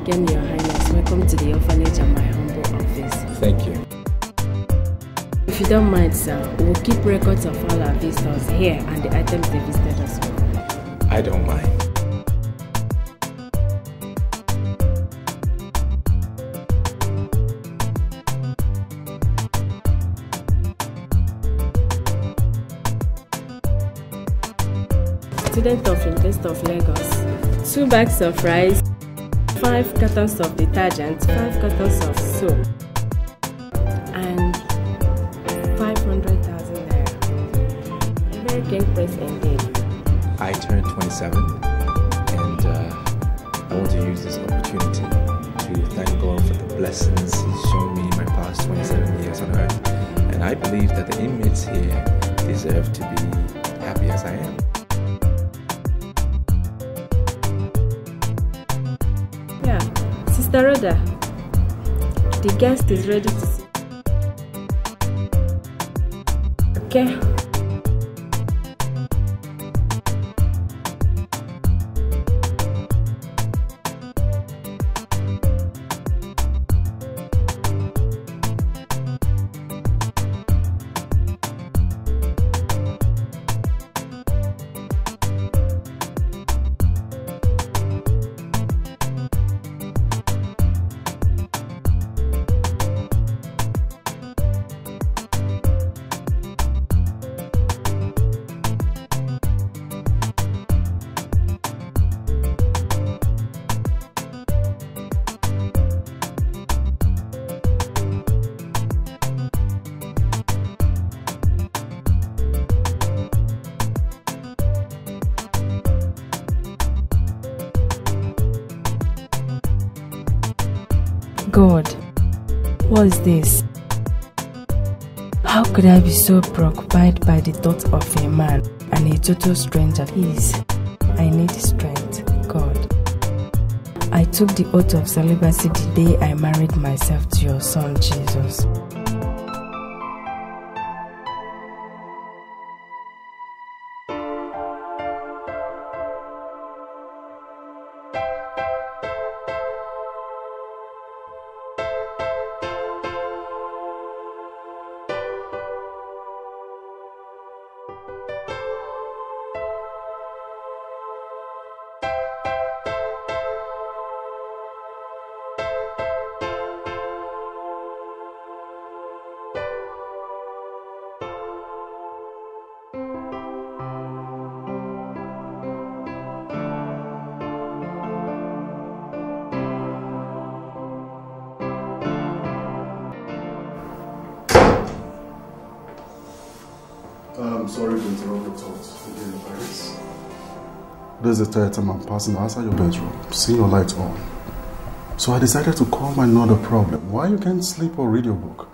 Again, Your Highness, welcome to the orphanage and my humble office. Thank you. If you don't mind, sir, we'll keep records of all our visitors here and the items they visited as well. I don't mind. Student of University of Lagos, 2 bags of rice, 5 cartons of detergent, 5 cartons of soap, and 500,000 naira. A very keen price indeed. I turned 27 and I want to use this opportunity to thank God for the blessings He's shown me in my past 27 years on earth. And I believe that the inmates here deserve to be happy as I am. Sister Rhoda, the guest is ready to see. Okay. God, what is this? How could I be so preoccupied by the thought of a man and a total stranger? Please, I need strength, God. I took the oath of celibacy the day I married myself to your son, Jesus. I'm sorry to interrupt your thoughts again, Paris. This is the third time I'm passing outside your bedroom, seeing your lights on. So I decided to call my another problem. Why you can't sleep or read your book?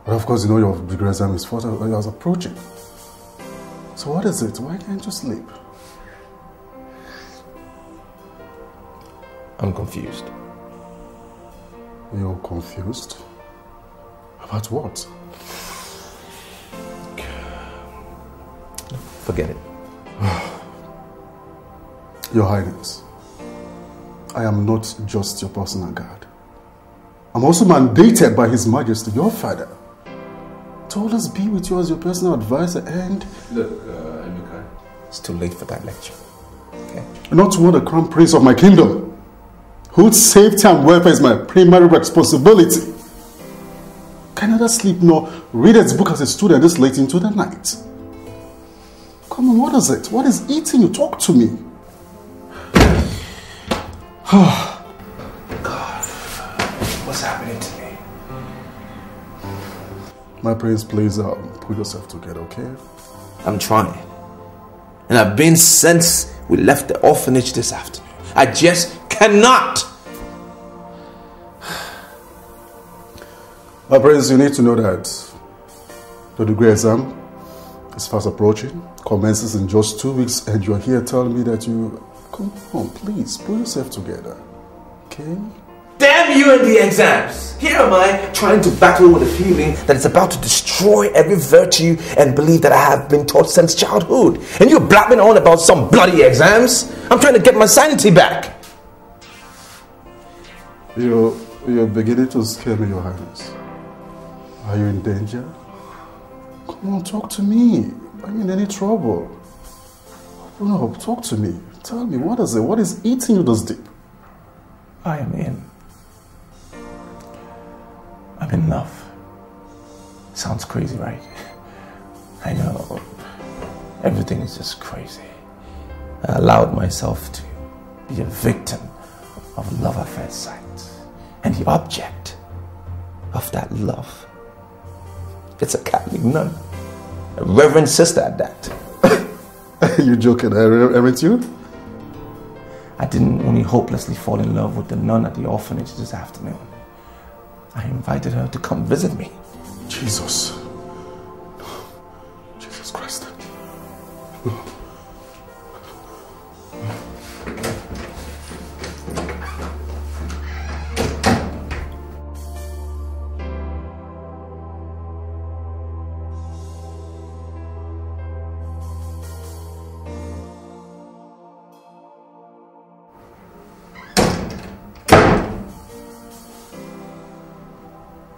But of course, you know your degree exam is 4 hours approaching. So what is it? Why can't you sleep? I'm confused. You're confused? About what? Forget it. Your Highness, I am not just your personal guard. I'm also mandated by His Majesty, your father, to always be with you as your personal advisor and... Look, Emeka, it's too late for that lecture, okay? Not to want the crown prince of my kingdom, whose safety and welfare is my primary responsibility. Can neither sleep nor read its book as a student this late into the night. Come on, what is it? What is eating you? Talk to me. God, what's happening to me? My prince, please put yourself together, okay? I'm trying. And I've been since we left the orphanage this afternoon. I just cannot. My prince, you need to know that the degree exam is fast approaching, commences in just 2 weeks, and you're here telling me that you... Come on, please, put yourself together, okay? Damn you and the exams! Here am I trying to battle with a feeling that it's about to destroy every virtue and belief that I have been taught since childhood. And you're blabbing on about some bloody exams? I'm trying to get my sanity back. You're beginning to scare me, Your Highness. Are you in danger? Come on, talk to me. Are you in any trouble? Open up, talk to me. Tell me, what is it? What is eating you this deep? I'm in love. Sounds crazy, right? I know. Everything is just crazy. I allowed myself to be a victim of love at first sight. And the object of that love, it's a Catholic nun. A reverend sister at that. You joking, aren't you? I didn't only hopelessly fall in love with the nun at the orphanage this afternoon. I invited her to come visit me. Jesus. Jesus Christ.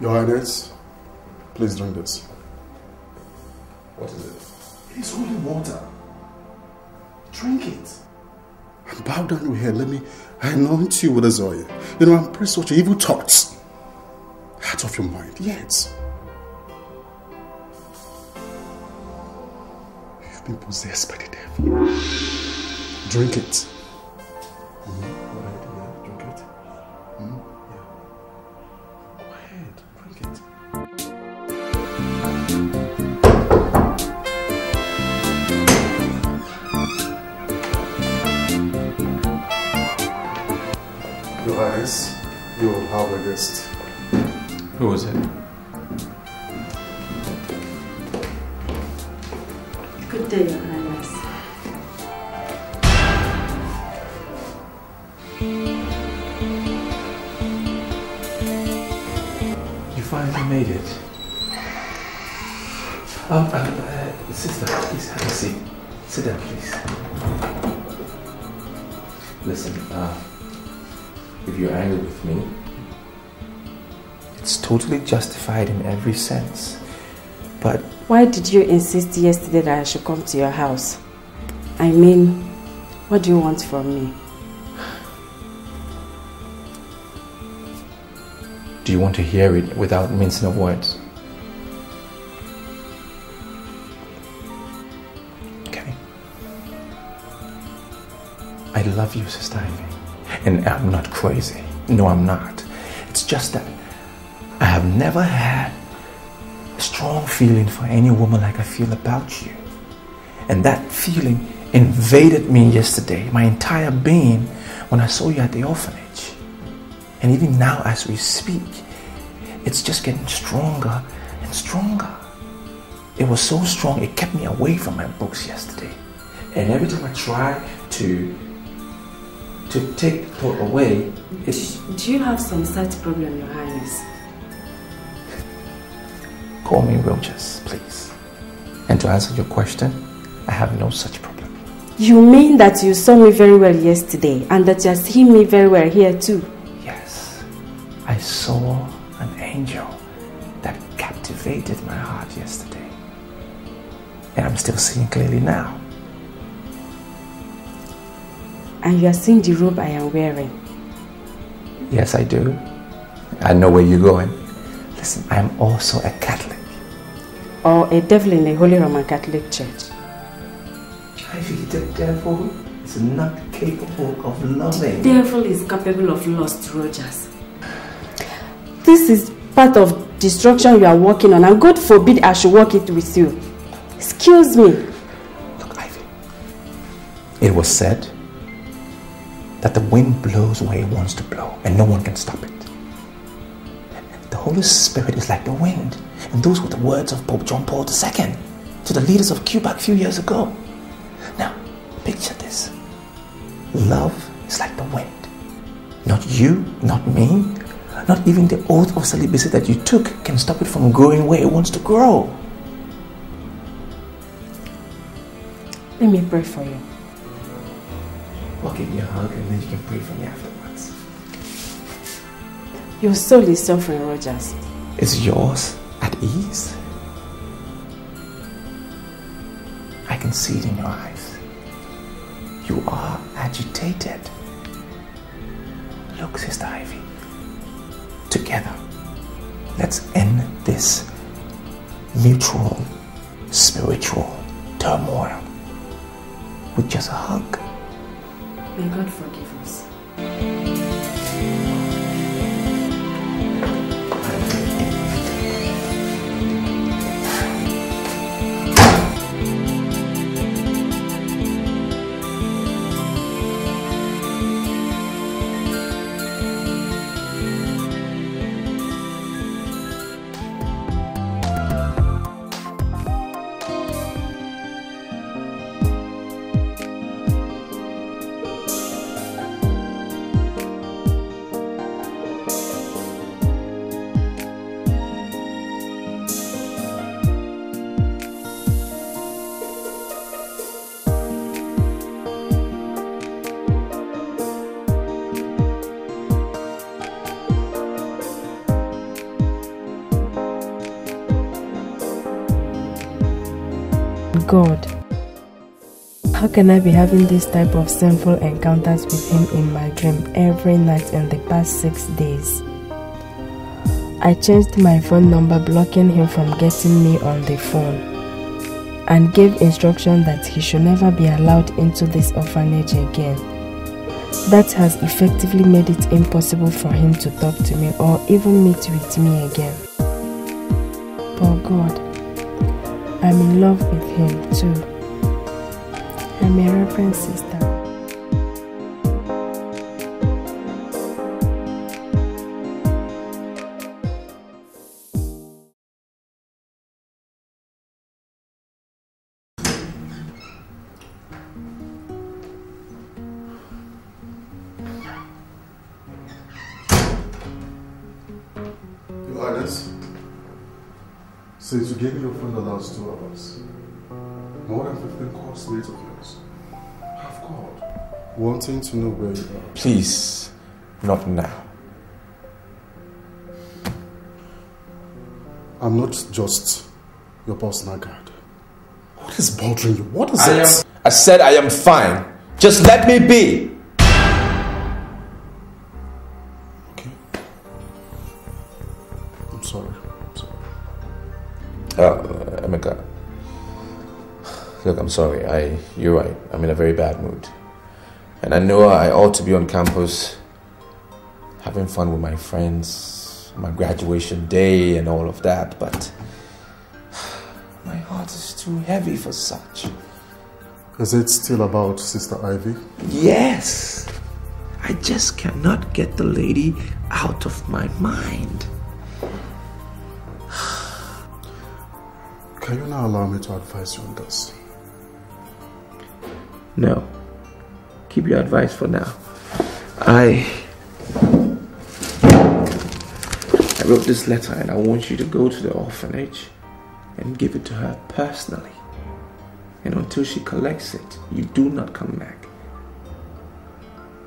Your Highness, please drink this. What is it? It is holy water. Drink it. And bow down your head. Let me anoint you with this oil. You know, I'm pretty such evil thoughts out of your mind. Yes. You've been possessed by the devil. Drink it. You will have a guest. Who is it? Good day, Your Highness. You finally made it. Sister, please have a seat. Sit down, please. Listen, if you're angry with me, it's totally justified in every sense. But why did you insist yesterday that I should come to your house? I mean, what do you want from me? do you want to hear it without mincing of words? Okay. I love you, Sister Ivy. And I'm not crazy. No, I'm not. It's just that I have never had a strong feeling for any woman like I feel about you. And that feeling invaded me yesterday, my entire being, when I saw you at the orphanage. And even now as we speak, it's just getting stronger and stronger. It was so strong, it kept me away from my books yesterday. And every time I try to take the thought away, it's... Do you have some such problem, Your Highness? Call me Rojas, please. And to answer your question, I have no such problem. You mean that you saw me very well yesterday and that you are seeing me very well here too? Yes. I saw an angel that captivated my heart yesterday. And I'm still seeing clearly now. And you are seeing the robe I am wearing? Yes, I do. I know where you're going. Listen, I am also a Catholic. Or a devil in the Holy Roman Catholic Church? Ivy, the devil is not capable of loving. The devil is capable of lust, Rogers. This is part of destruction you are working on, and God forbid I should work it with you. Excuse me. Look, Ivy, it was said that the wind blows where it wants to blow and no one can stop it. The Holy Spirit is like the wind, and those were the words of Pope John Paul II to the leaders of Cuba a few years ago. Now, picture this. Love is like the wind. Not you, not me, not even the oath of celibacy that you took can stop it from growing where it wants to grow. Let me pray for you. I'll give you a hug and then you can pray for me afterwards. Your soul is suffering, Rogers. Is yours at ease? I can see it in your eyes. You are agitated. Look, Sister Ivy. Together, let's end this mutual spiritual turmoil with just a hug. May God forgive us. God, how can I be having this type of sinful encounters with him in my dream every night in the past 6 days? I changed my phone number, blocking him from getting me on the phone, and gave instruction that he should never be allowed into this orphanage again. That has effectively made it impossible for him to talk to me or even meet with me again. But God, I'm in love with him too. I'm a reverend sister. Your Highness, since you gave me your phone the last 2 hours, more than 15 calls made of yours have called, wanting to know where you are. Please, not now. I'm not just your personal guard. What is bothering you? What is it? I said I am fine. Just let me be. Okay. I'm sorry. Emeka. Look, I'm sorry. You're right. I'm in a very bad mood. And I know I ought to be on campus having fun with my friends, my graduation day and all of that, but my heart is too heavy for such. Is it still about Sister Ivy? Yes. I just cannot get the lady out of my mind. Can you now allow me to advise you on this? No. Keep your advice for now. I wrote this letter and I want you to go to the orphanage and give it to her personally. And until she collects it, you do not come back.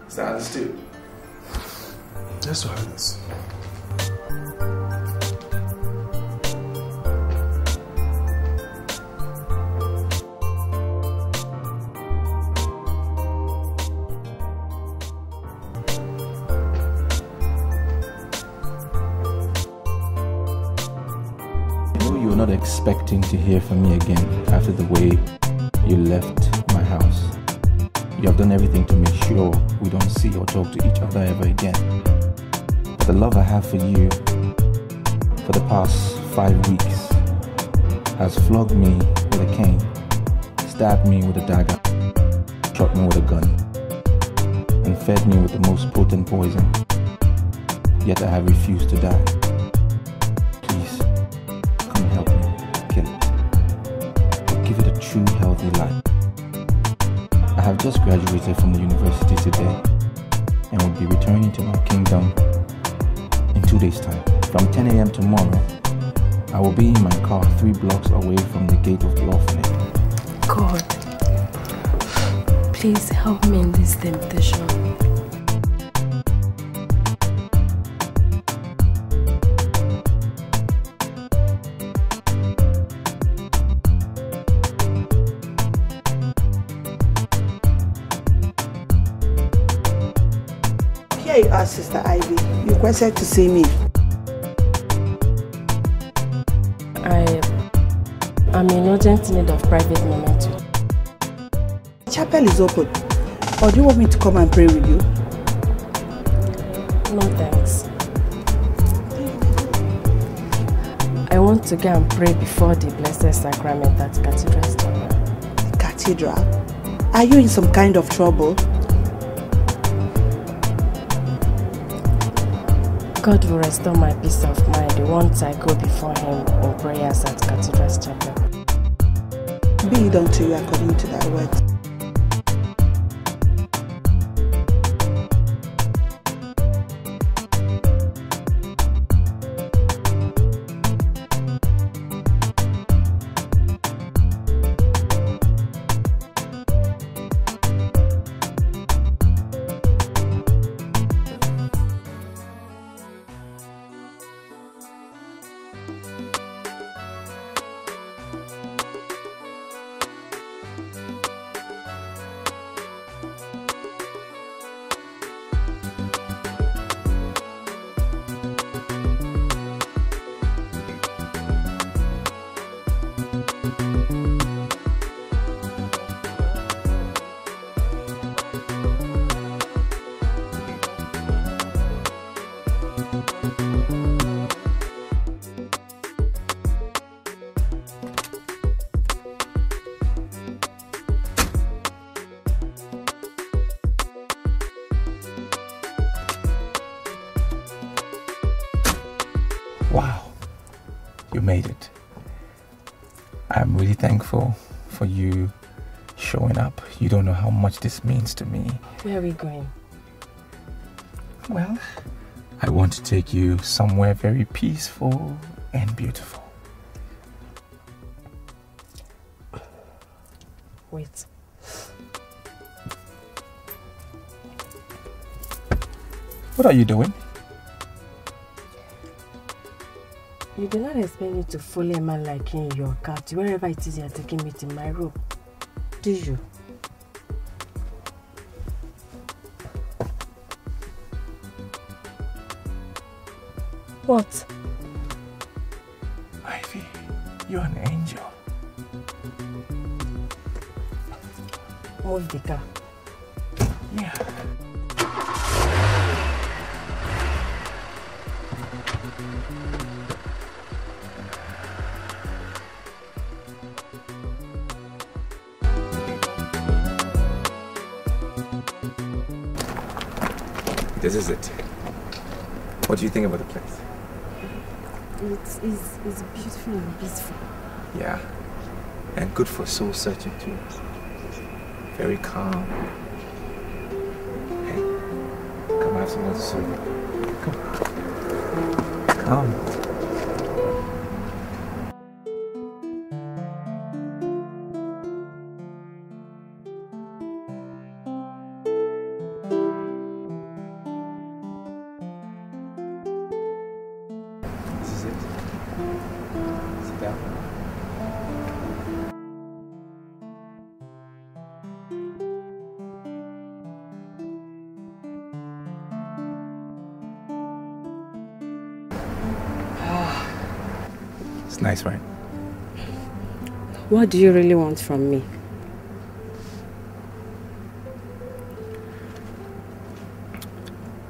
Is that understood? Yes, Your Highness. Not expecting to hear from me again after the way you left my house. You have done everything to make sure we don't see or talk to each other ever again. But the love I have for you for the past 5 weeks has flogged me with a cane, stabbed me with a dagger, shot me with a gun, and fed me with the most potent poison. Yet I have refused to die. Give it a true, healthy life. I have just graduated from the university today and will be returning to my kingdom in 2 days' time. From 10 a.m. tomorrow, I will be in my car 3 blocks away from the gate of the orphanage. God, please help me in this temptation. Sister Ivy? You requested to see me. I'm in urgent need of private moment. The chapel is open. Or do you want me to come and pray with you? No thanks. I want to go and pray before the Blessed Sacrament at Cathedral's Chapel. Cathedral? Are you in some kind of trouble? God will restore my peace of mind once I go before Him in prayers at Cathedral's Chapel. Be it unto you according to thy word. Wow, you made it. I'm really thankful for you showing up. You don't know how much this means to me. Where are we going? Well, I want to take you somewhere very peaceful and beautiful. Wait. What are you doing? You do not expect me to follow a man like you in your car to wherever it is you are taking me to my room, do you? What? Ivy, you're an angel. Move Vicker. Yeah. This is it. What do you think about the place? It's beautiful and peaceful. Yeah. And good for soul searching too. Very calm. Hey, come have some more to serve. Come. It's nice, right? What do you really want from me?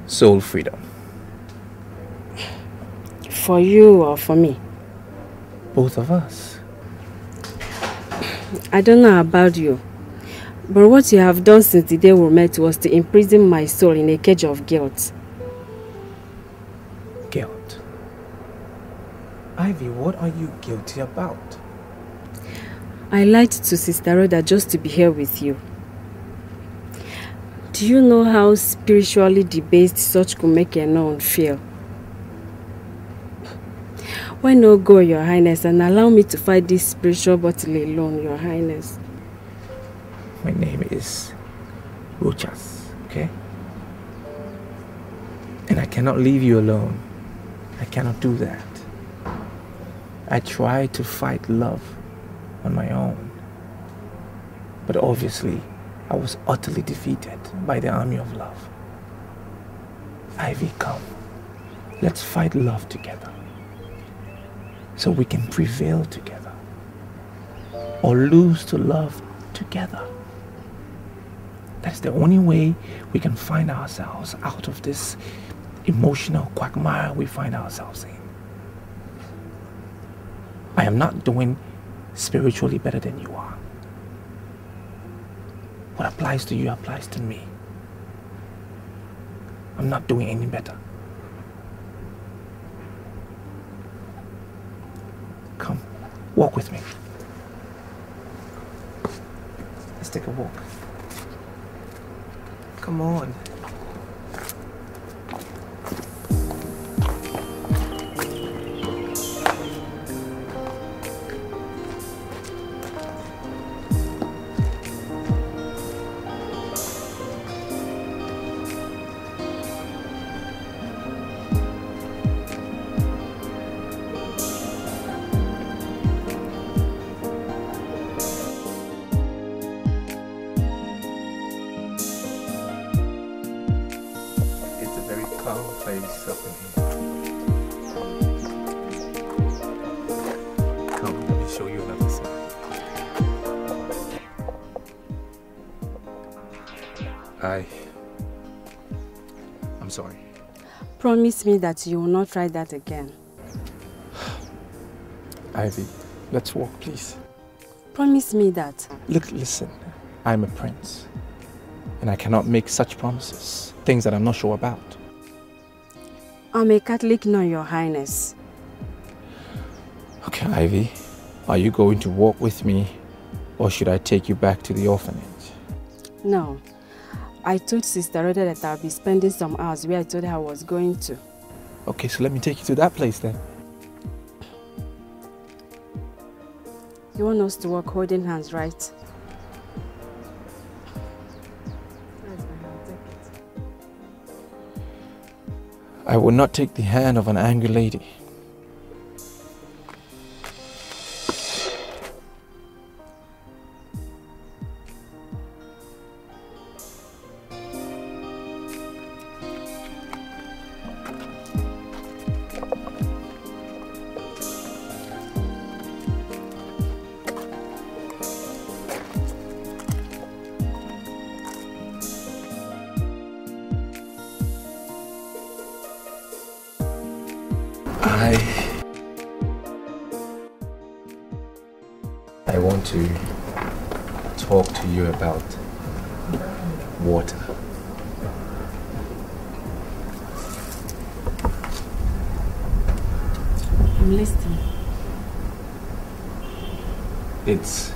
Soul freedom. For you or for me? Both of us. I don't know about you, but what you have done since the day we met was to imprison my soul in a cage of guilt. Guilt? Ivy, what are you guilty about? I lied to Sister Rhoda just to be here with you. Do you know how spiritually debased such could make a nun feel? Why not go, Your Highness, and allow me to fight this spiritual battle alone, Your Highness? My name is Rochas, okay? And I cannot leave you alone. I cannot do that. I tried to fight love on my own. But obviously, I was utterly defeated by the army of love. Ivy, come. Let's fight love together, so we can prevail together, or lose to love together. That's the only way we can find ourselves out of this emotional quagmire we find ourselves in. I am not doing spiritually better than you are. What applies to you applies to me. I'm not doing any better. Come, walk with me. Let's take a walk. Come on. I'm sorry. Promise me that you will not try that again. Ivy, let's walk, please. Promise me that. Look, listen. I'm a prince, and I cannot make such promises. Things that I'm not sure about. I'm a Catholic, no, Your Highness. Okay, Ivy. Are you going to walk with me, or should I take you back to the orphanage? No. I told Sister Rhoda that I'll be spending some hours where I told her I was going to. Okay, so let me take you to that place then. You want us to walk holding hands, right? I will not take the hand of an angry lady. I want to talk to you about water. I'm listening. It's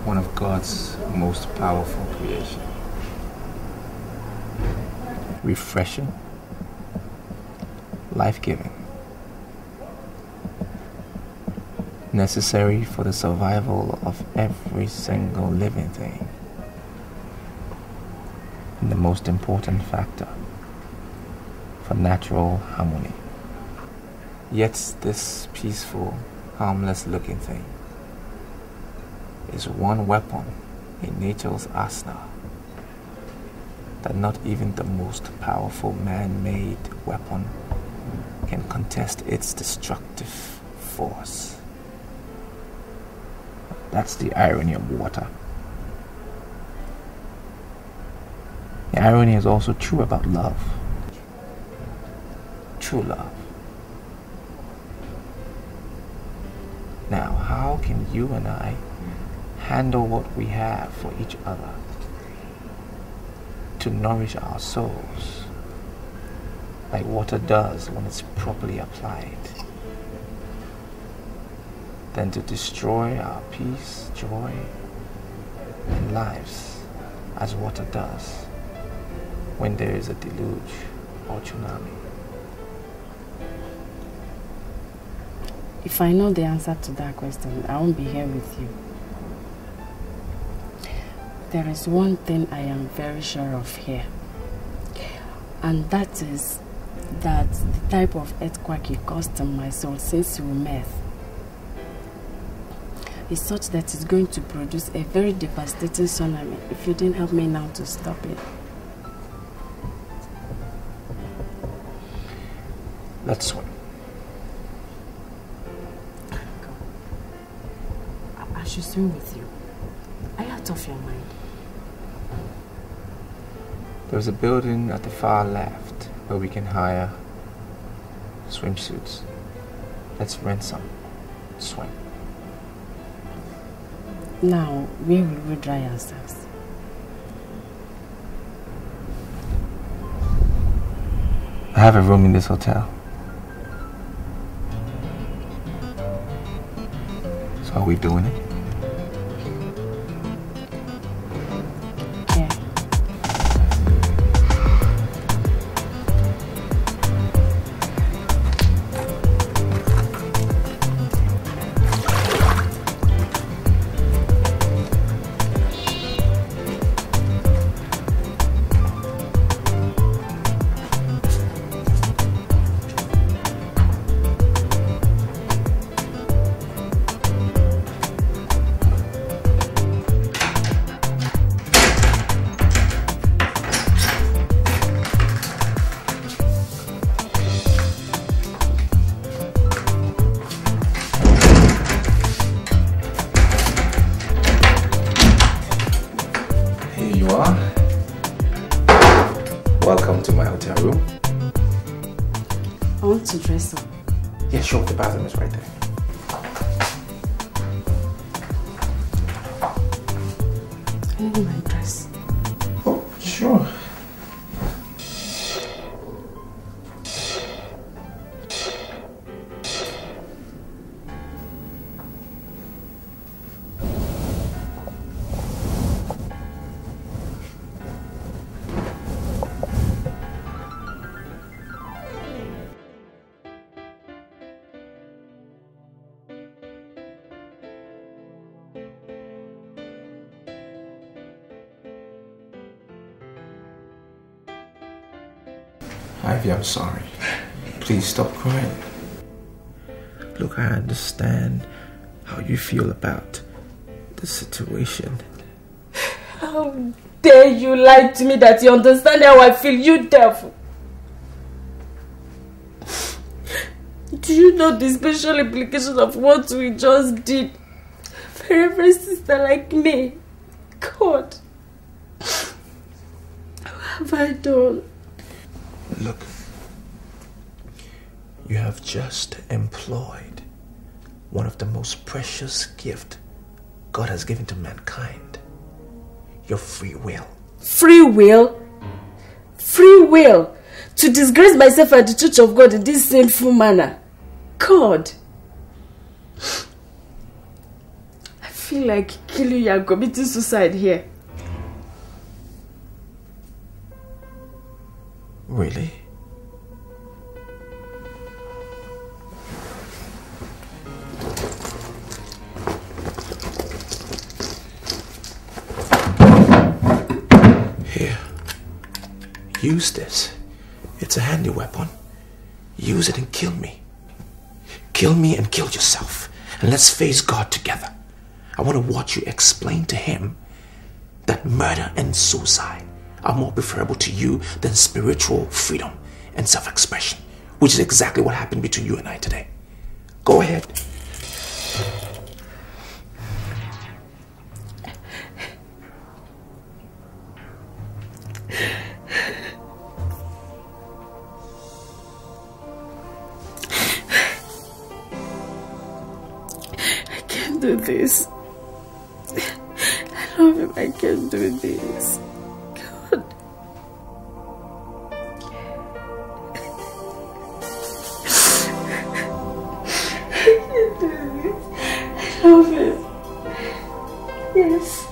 one of God's most powerful creations. Refreshing, life-giving, necessary for the survival of every single living thing, and the most important factor for natural harmony. Yet this peaceful, harmless looking thing is one weapon in nature's arsenal that not even the most powerful man-made weapon can contest its destructive force. That's the irony of water. The irony is also true about love. True love. Now, how can you and I handle what we have for each other to nourish our souls like water does when it's properly applied, than to destroy our peace, joy, and lives as water does when there is a deluge or tsunami? If I know the answer to that question, I won't be here with you. There is one thing I am very sure of here, and that is that the type of earthquake you caused in my soul since we met is such that it's going to produce a very devastating tsunami if you didn't help me now to stop it. Let's swim. I should swim with you. Are you out of your mind? There's a building at the far left where we can hire swimsuits. Let's rent some. Swim. Now, where will we dry ourselves? I have a room in this hotel. So are we doing it? Welcome to my hotel room. I want to dress up. Yeah, sure. The bathroom is right there. I need my dress. Oh, sure. Ivy, I'm sorry. Please stop crying. Look, I understand how you feel about the situation. How dare you lie to me that you understand how I feel, you devil? Do you know the special implications of what we just did for every sister like me? God, what have I done? Look, you have just employed one of the most precious gifts God has given to mankind. Your free will. Free will? Free will? To disgrace myself at the church of God in this sinful manner? God! I feel like killing you and committing suicide here. Really? Here. Use this. It's a handy weapon. Use it and kill me. Kill me and kill yourself. And let's face God together. I want to watch you explain to him that murder and suicide are more preferable to you than spiritual freedom and self-expression, which is exactly what happened between you and I today. Go ahead. I can't do this. I love him. I can't do this. I love him. Yes.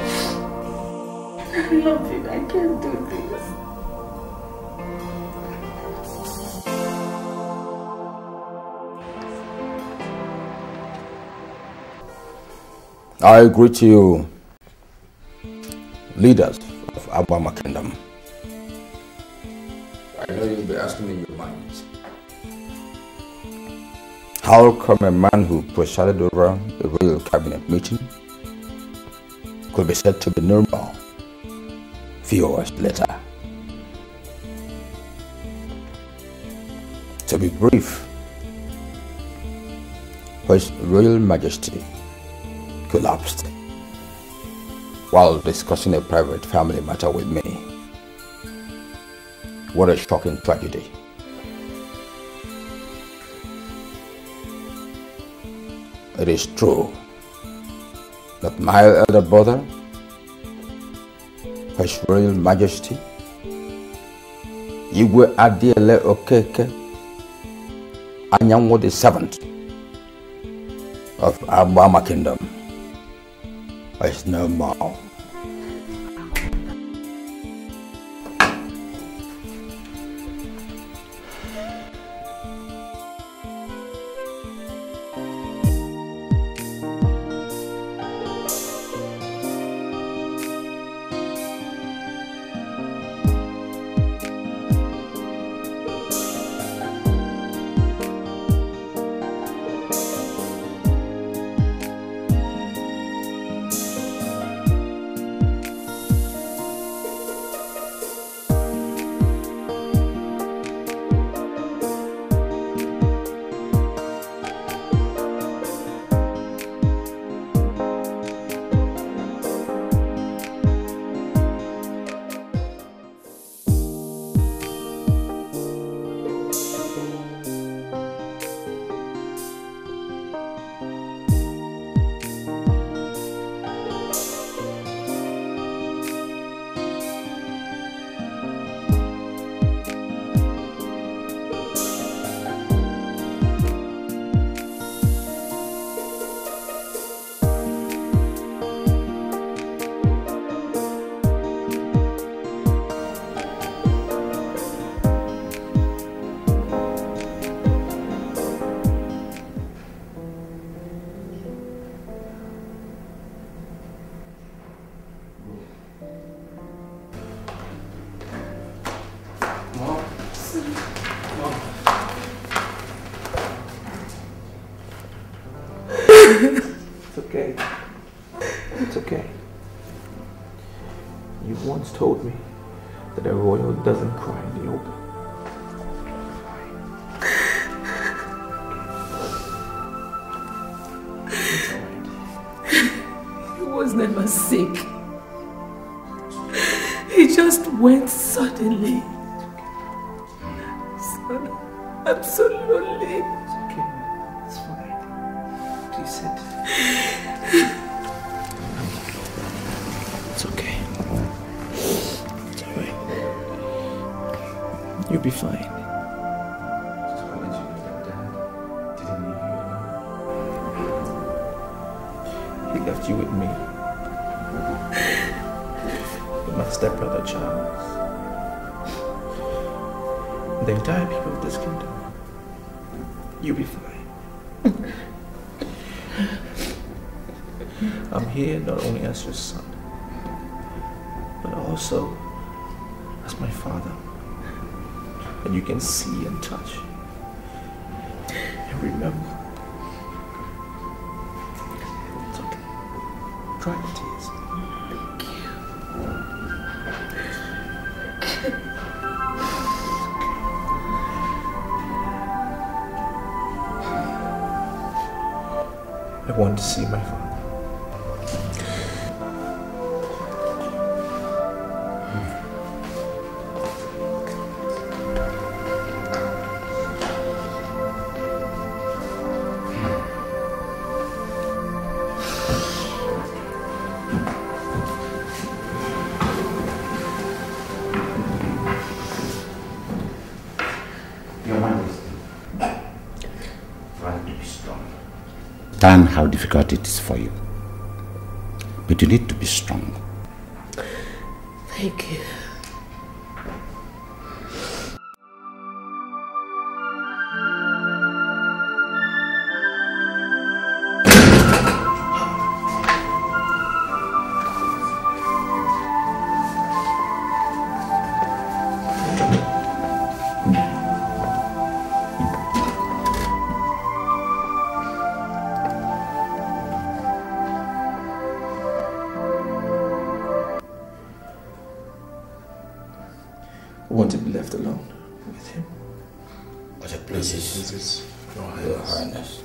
I love him. I can't do this. I greet you, leaders of Abama Kingdom. I know you'll be asking in your minds, how come a man who presided over a royal cabinet meeting could be said to be normal few hours later? To be brief, His Royal Majesty collapsed while discussing a private family matter with me. What a shocking tragedy. It is true that my elder brother, His Royal Majesty, Igwe Adiele Okeke Anyanwu the Seventh of Abama Kingdom is no more. It's okay. It's okay. You once told me that a royal doesn't cry in the open. He was never sick. He just went suddenly. Son, I'm so lonely. It's okay. It's fine. Please sit. It's okay. It's alright. You'll be fine. Just wanted you to know that Dad didn't leave you alone. He left you with me. With my stepbrother Charles. The entire people of this kingdom. You'll be fine. I'm here not only as your son, but also as my father. And you can see and touch. And remember. It's okay. Dry the tears. Thank you. I want to see my father. Understand how difficult it is for you, but you need to be strong. Thank you. I want to be left alone with him. What a princess, Your Highness.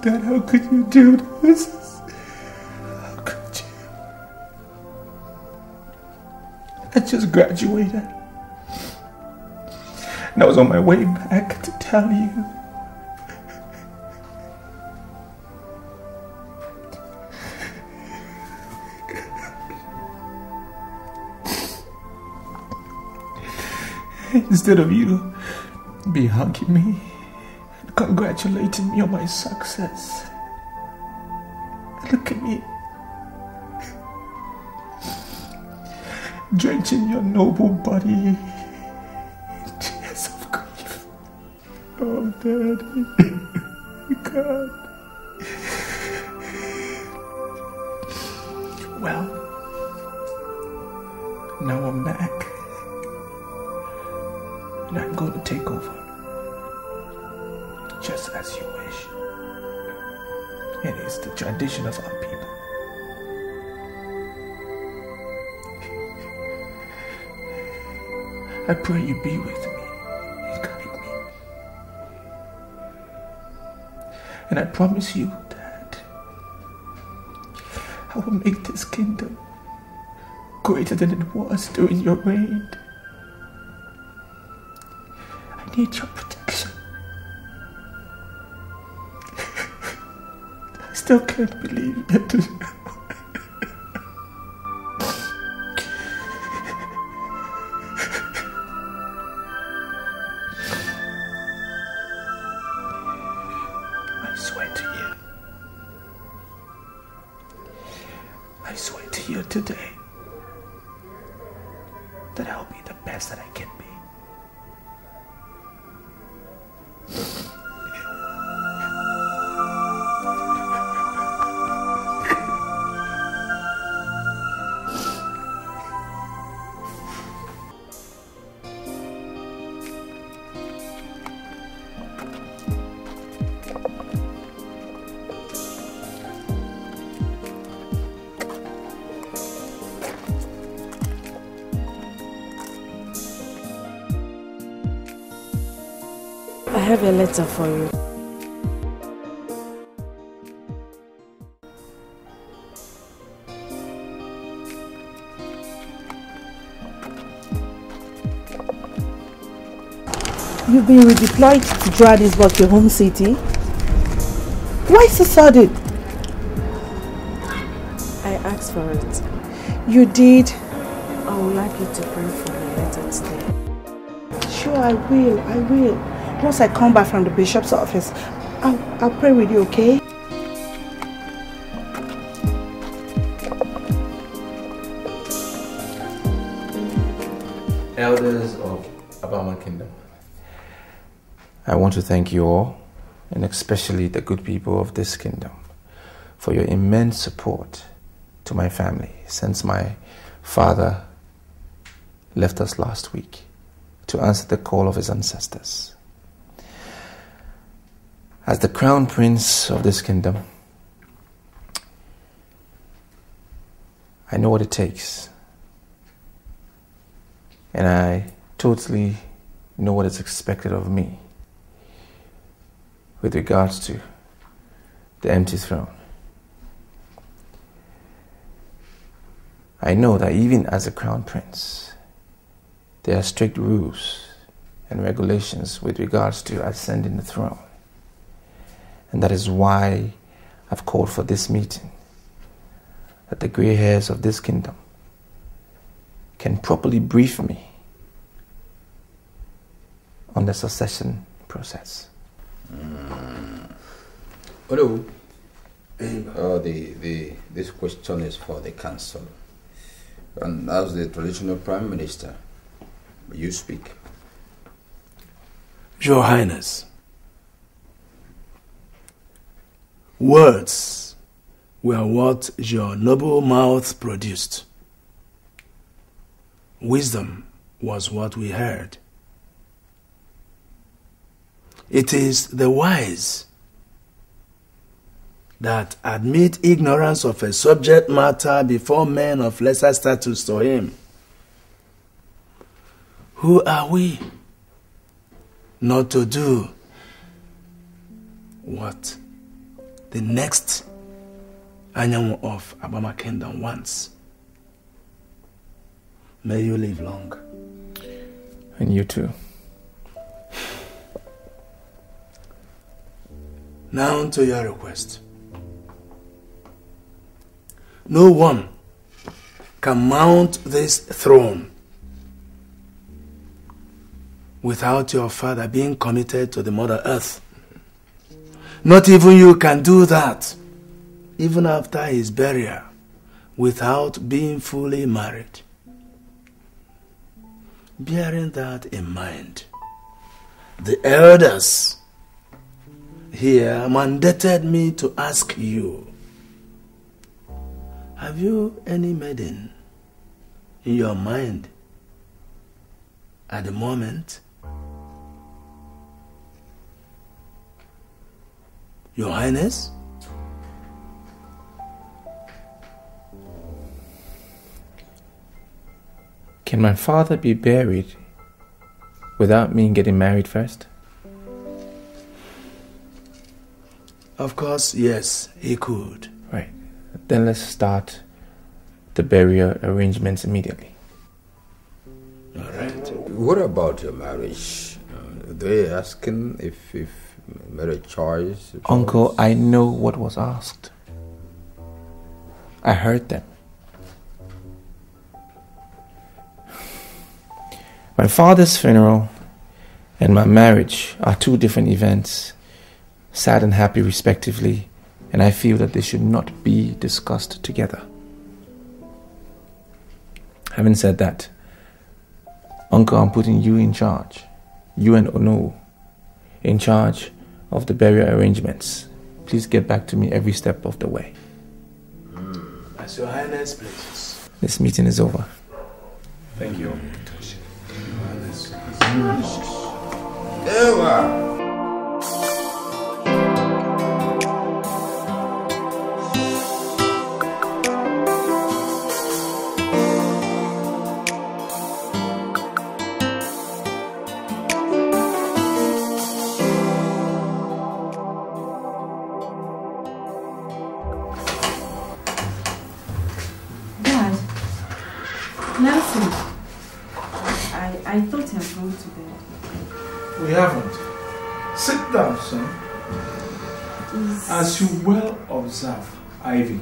Dad, how could you do this? How could you? I just graduated. And I was on my way back to tell you. Instead of you be hugging me, congratulating me on my success. Look at me. Drenching your noble body in tears of grief. Oh, Daddy. God. Well, now I'm back. And I'm going to take over. Just as you wish. It is the tradition of our people. I pray you be with me and guide me. And I promise you that I will make this kingdom greater than it was during your reign. I need your protection. I still can't believe it. I swear to you today that I'll be the best that I can be. I have a letter for you. You've been redeployed to Johannesburg, your home city. Why so sudden? I asked for it. You did? I would like you to pray for the letter today. Sure, I will. I will. Once I come back from the bishop's office, I'll pray with you, okay? Elders of Abama Kingdom, I want to thank you all, and especially the good people of this kingdom, for your immense support to my family since my father left us last week to answer the call of his ancestors. As the crown prince of this kingdom, I know what it takes. And I totally know what is expected of me with regards to the empty throne. I know that even as a crown prince, there are strict rules and regulations with regards to ascending the throne. And that is why I've called for this meeting, that the gray hairs of this kingdom can properly brief me on the succession process. Hello. This question is for the council. And as the traditional prime minister, you speak. Your Highness, words were what your noble mouth produced. Wisdom was what we heard. It is the wise that admit ignorance of a subject matter before men of lesser status to him. Who are we not to do what the next Anyanwu of Abama Kingdom wants? May you live long. And you too. Now to your request. No one can mount this throne without your father being committed to the Mother Earth. Not even you can do that, even after his burial, without being fully married. Bearing that in mind, the elders here mandated me to ask you, have you any maiden in your mind at the moment? Your Highness? Can my father be buried without me getting married first? Of course, yes, he could. Right. Then let's start the burial arrangements immediately. All right. What about your marriage? They asking if marriage choice? Uncle, I know what was asked. I heard them. My father's funeral and my marriage are two different events, sad and happy respectively, and I feel that they should not be discussed together. Having said that, Uncle, I'm putting you in charge, you and Ono, in charge of the burial arrangements. Please get back to me every step of the way. As Your Highness pleases. This meeting is over. Thank you. Dad, Nelson, I thought you had gone to bed. We haven't. Sit down, son. As you well observe, Ivy,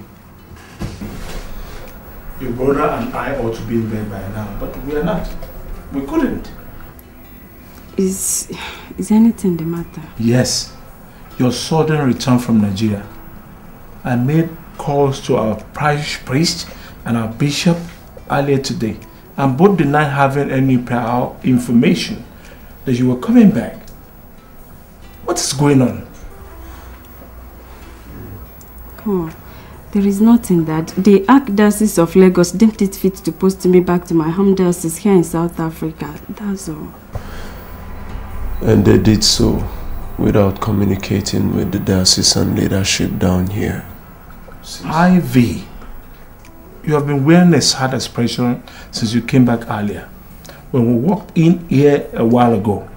your brother and I ought to be in bed by now, but we are not. We couldn't. Is anything the matter? Yes. Your sudden return from Nigeria. I made calls to our parish priest and our bishop earlier today, and both denied having any prior information that you were coming back. What is going on? Oh, there is nothing, Dad. The Archdiocese of Lagos deemed it fit to post me back to my home diocese here in South Africa. That's all. And they did so without communicating with the diocesan leadership down here. Ivy, you have been wearing a sad expression since you came back earlier. When we walked in here a while ago,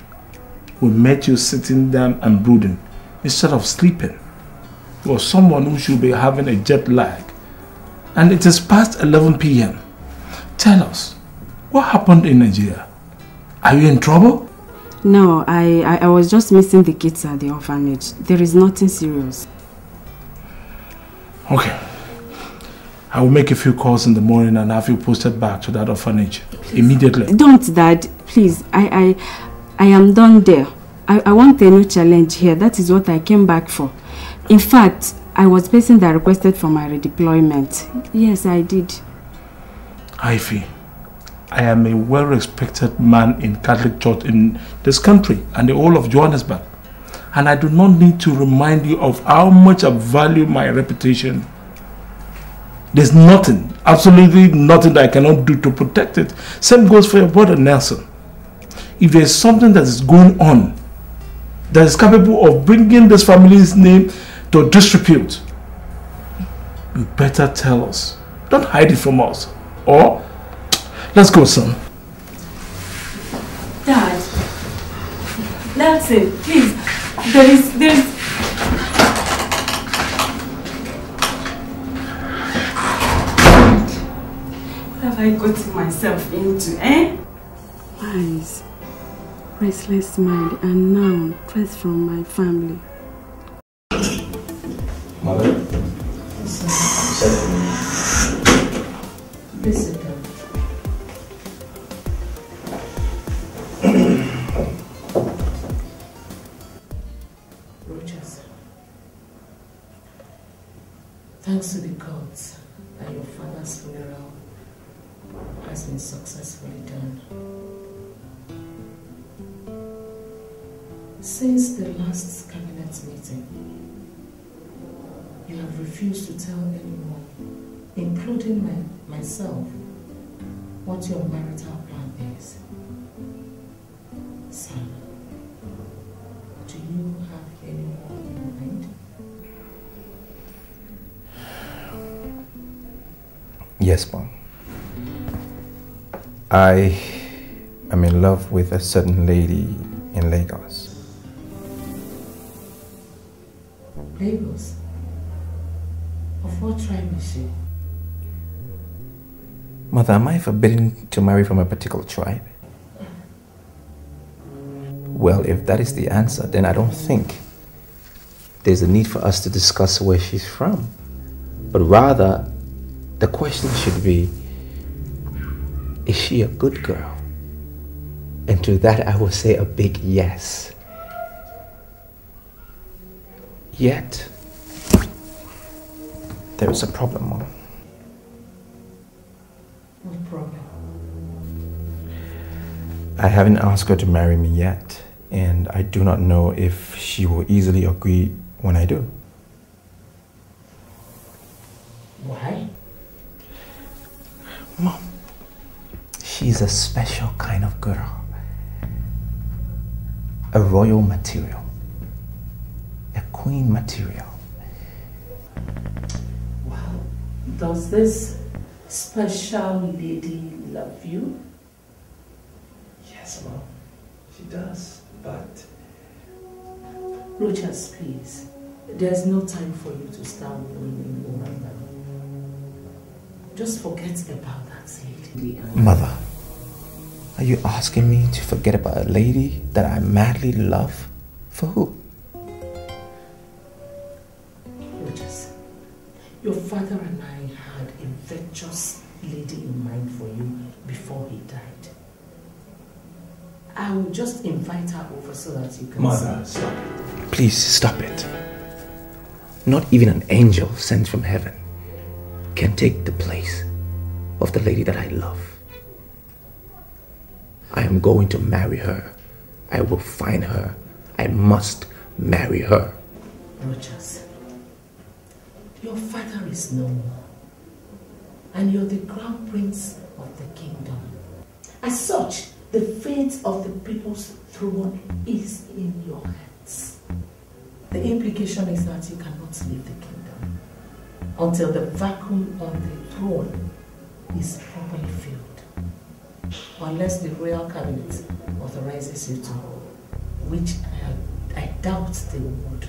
we met you sitting down and brooding instead of sleeping. You are someone who should be having a jet lag. And it is past 11 p.m. Tell us, what happened in Nigeria? Are you in trouble? No, I was just missing the kids at the orphanage. There is nothing serious. Okay. I will make a few calls in the morning and have you posted back to that orphanage immediately. Don't, Dad. Please. I am done there. I want a new challenge here. That is what I came back for. In fact, I was the person that requested for my redeployment. Yes, I did. Ivy, I am a well-respected man in Catholic Church in this country and the whole of Johannesburg. And I do not need to remind you of how much I value my reputation. There's nothing, absolutely nothing that I cannot do to protect it. Same goes for your brother Nelson. If there's something that is going on that is capable of bringing this family's name to disrepute, you better tell us. Don't hide it from us. Or, let's go, son. Dad. Nelson, please. There's... What have I gotten myself into, eh? Eyes. Restless mind, and now stress from my family. Mother? Please sit down. Rogers, thanks to the gods that your father's funeral has been successfully done. Since the last cabinet meeting, you have refused to tell anyone, including myself, what your marital plan is. Son, do you have anyone in mind? Yes, Mom. I am in love with a certain lady in Lagos. Lagos? Of what tribe is she? Mother, am I forbidden to marry from a particular tribe? Well, if that is the answer, then I don't think there's a need for us to discuss where she's from. But rather, the question should be, is she a good girl? And to that I will say a big yes. Yet, there is a problem, Mom. What problem? I haven't asked her to marry me yet, and I do not know if she will easily agree when I do. Why? Mom, she's a special kind of girl. A royal material. A queen material. Well, does this special lady love you? Yes, Mom. She does, but... Rogers, please. There's no time for you to start wooing woman now. Just forget about that lady. Mother, are you asking me to forget about a lady that I madly love? For who? Rogers, your father and I had a virtuous lady in mind for you before he died. I will just invite her over so that you can Mother, stop it. Please stop it. Not even an angel sent from heaven can take the place of the lady that I love. I am going to marry her. I will find her. I must marry her. Rogers, your father is no more, and you're the crown prince of the kingdom. As such, the fate of the people's throne is in your hands. The implication is that you cannot leave the kingdom until the vacuum on the throne is properly filled. Unless the royal cabinet authorizes you to, which I doubt they would.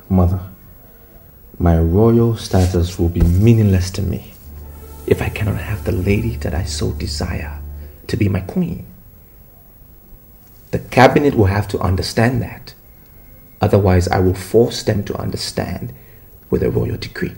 Mother, my royal status will be meaningless to me if I cannot have the lady that I so desire to be my queen. The cabinet will have to understand that. Otherwise, I will force them to understand with a royal decree.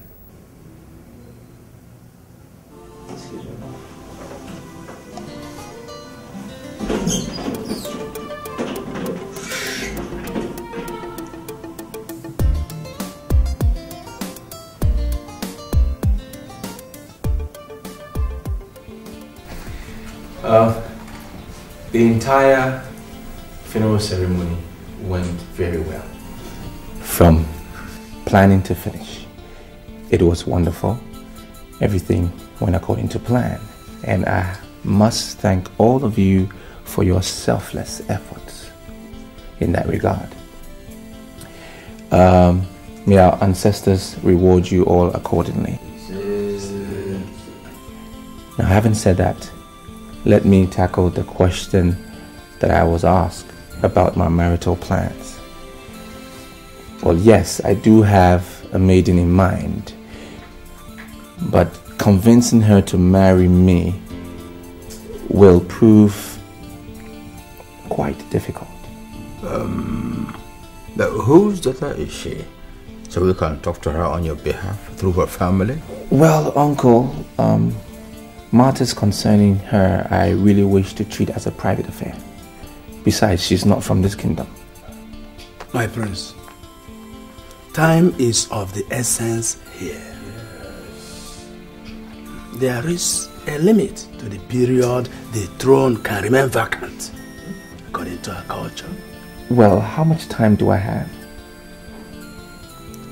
The entire funeral ceremony went very well. From planning to finish, it was wonderful. Everything went according to plan, and I must thank all of you for your selfless efforts in that regard. May our ancestors reward you all accordingly. Now, having said that, let me tackle the question that I was asked about my marital plans. Well, yes, I do have a maiden in mind, but convincing her to marry me will prove quite difficult. Whose daughter is she? So we can talk to her on your behalf through her family? Well, Uncle, matters concerning her I really wish to treat as a private affair. Besides, she's not from this kingdom. My prince, time is of the essence here. There is a limit to the period the throne can remain vacant, according to our culture. Well, how much time do I have?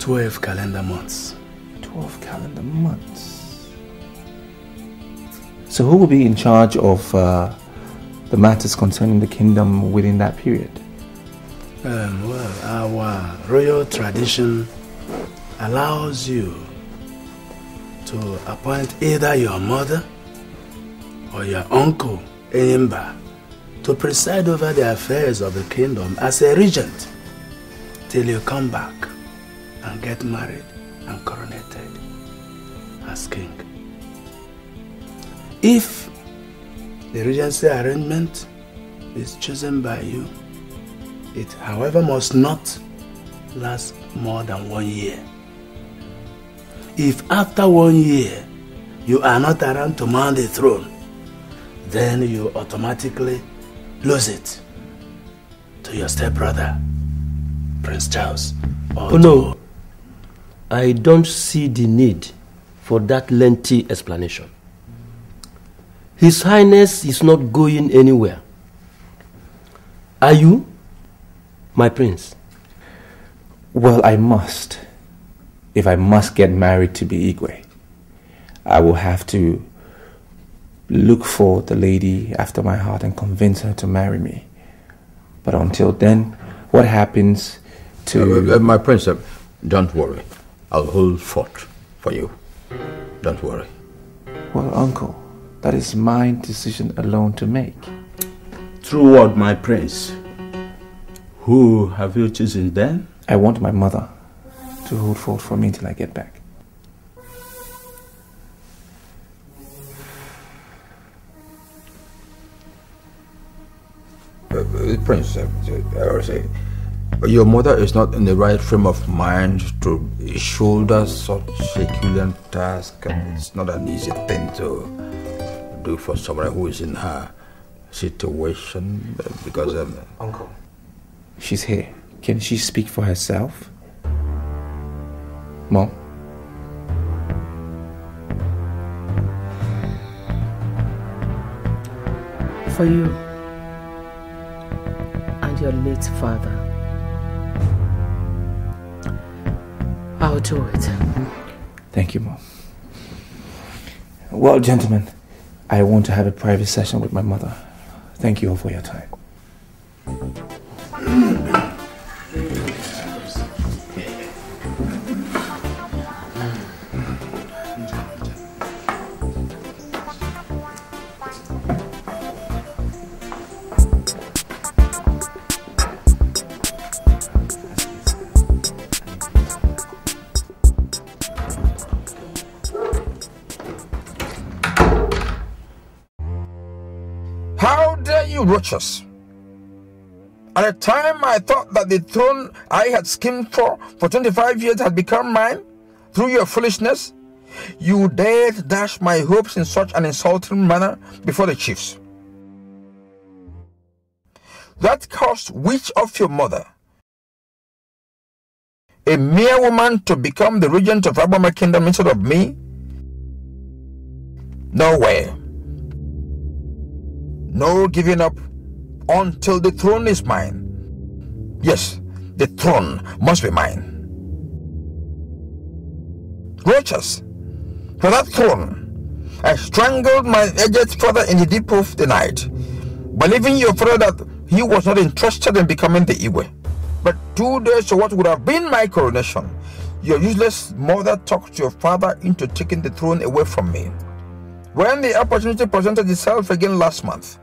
12 calendar months. 12 calendar months. So who will be in charge of the matters concerning the kingdom within that period? Well, our royal tradition allows you to appoint either your mother or your uncle, Enyimba, to preside over the affairs of the kingdom as a regent till you come back and get married and coronated as king. If the regency arrangement is chosen by you, it, however, must not last more than 1 year. If after 1 year you are not around to mount the throne, then you automatically lose it to your stepbrother, Prince Charles. Oh no, I don't see the need for that lengthy explanation. His Highness is not going anywhere. Are you, my prince? Well, I must. If I must get married to be Igwe, I will have to look for the lady after my heart and convince her to marry me. But until then, what happens to... my prince, don't worry. I'll hold fort for you. Don't worry. Well, uncle, that is my decision alone to make. True word, my prince. Who have you chosen then? I want my mother to hold fort for me till I get back. Prince, your mother is not in the right frame of mind to shoulder such a Herculean task, and it's not an easy thing to do for someone who is in her situation, because... Uncle, she's here. Can she speak for herself? Mom? For you and your late father, I'll do it. Thank you, Mom. Well, gentlemen, I want to have a private session with my mother. Thank you all for your time. How dare you, Rochas? At a time I thought that the throne I had schemed for 25 years had become mine, through your foolishness, you dared dash my hopes in such an insulting manner before the chiefs. that caused which of your mother, a mere woman, to become the regent of Abama Kingdom instead of me? No way. No giving up until the throne is mine. Yes, the throne must be mine. Roaches, for that throne, I strangled my aged father in the deep of the night, believing your father that he was not interested in becoming the Igwe. But 2 days to what would have been my coronation, your useless mother talked your father into taking the throne away from me. When the opportunity presented itself again last month,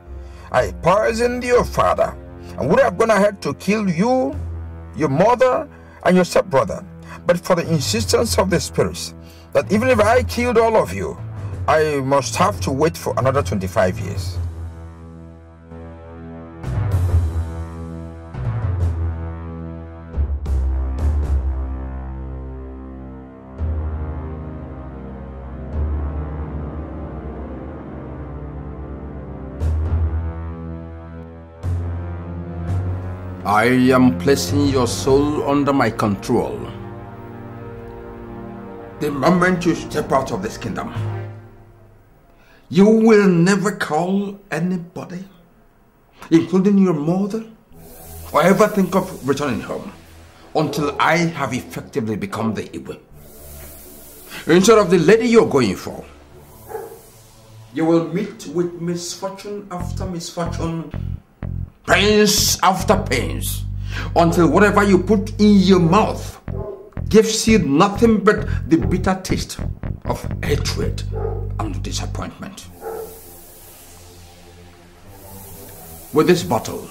I poisoned your father and would have gone ahead to kill you, your mother, and your stepbrother, but for the insistence of the spirits that even if I killed all of you, I must have to wait for another 25 years. I am placing your soul under my control. The moment you step out of this kingdom, you will never call anybody, including your mother, or ever think of returning home until I have effectively become the Igwe. Instead of the lady you're going for, you will meet with misfortune after misfortune, pains after pains, until whatever you put in your mouth gives you nothing but the bitter taste of hatred and disappointment. With this bottle,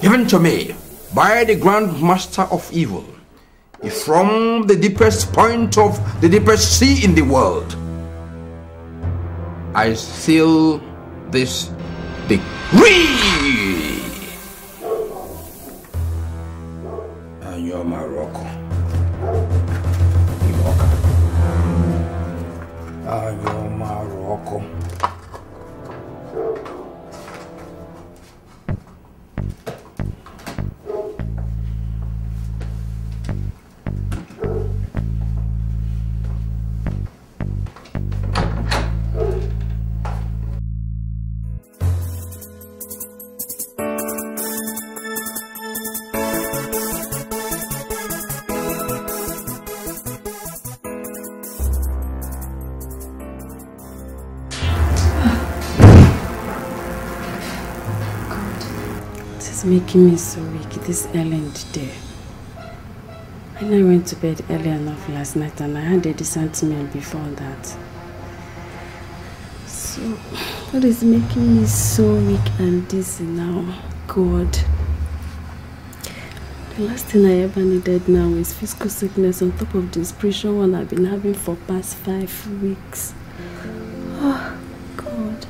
given to me by the Grand Master of Evil, from the deepest point of the deepest sea in the world, I seal this decree. You're Morocco. You're Morocco. Making me so weak this early in the day. And I went to bed early enough last night and I had a decent meal before that. So, what is making me so weak and dizzy now? God. The last thing I ever needed now is physical sickness on top of the spiritual one I've been having for past 5 weeks. Oh, God.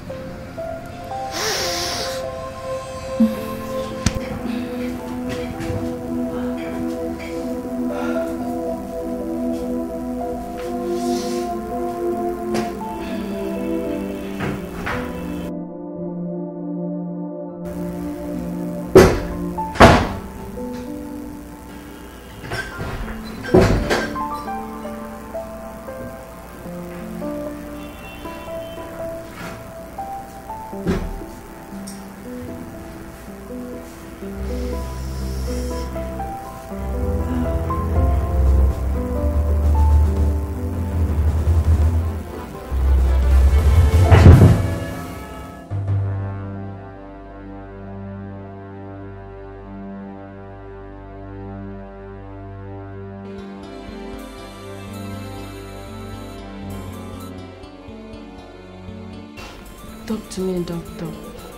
Talk to me, doctor.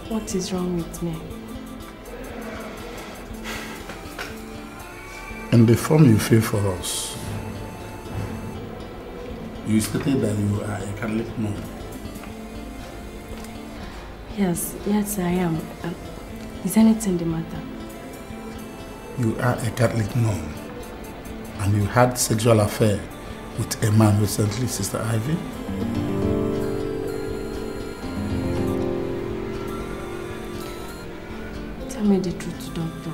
What is wrong with me? In the form you fill for us, you stated that you are a Catholic nun. Yes, I am. Is anything the matter? You are a Catholic nun, and you had sexual affair with a man recently, Sister Ivy? Tell me the truth, doctor.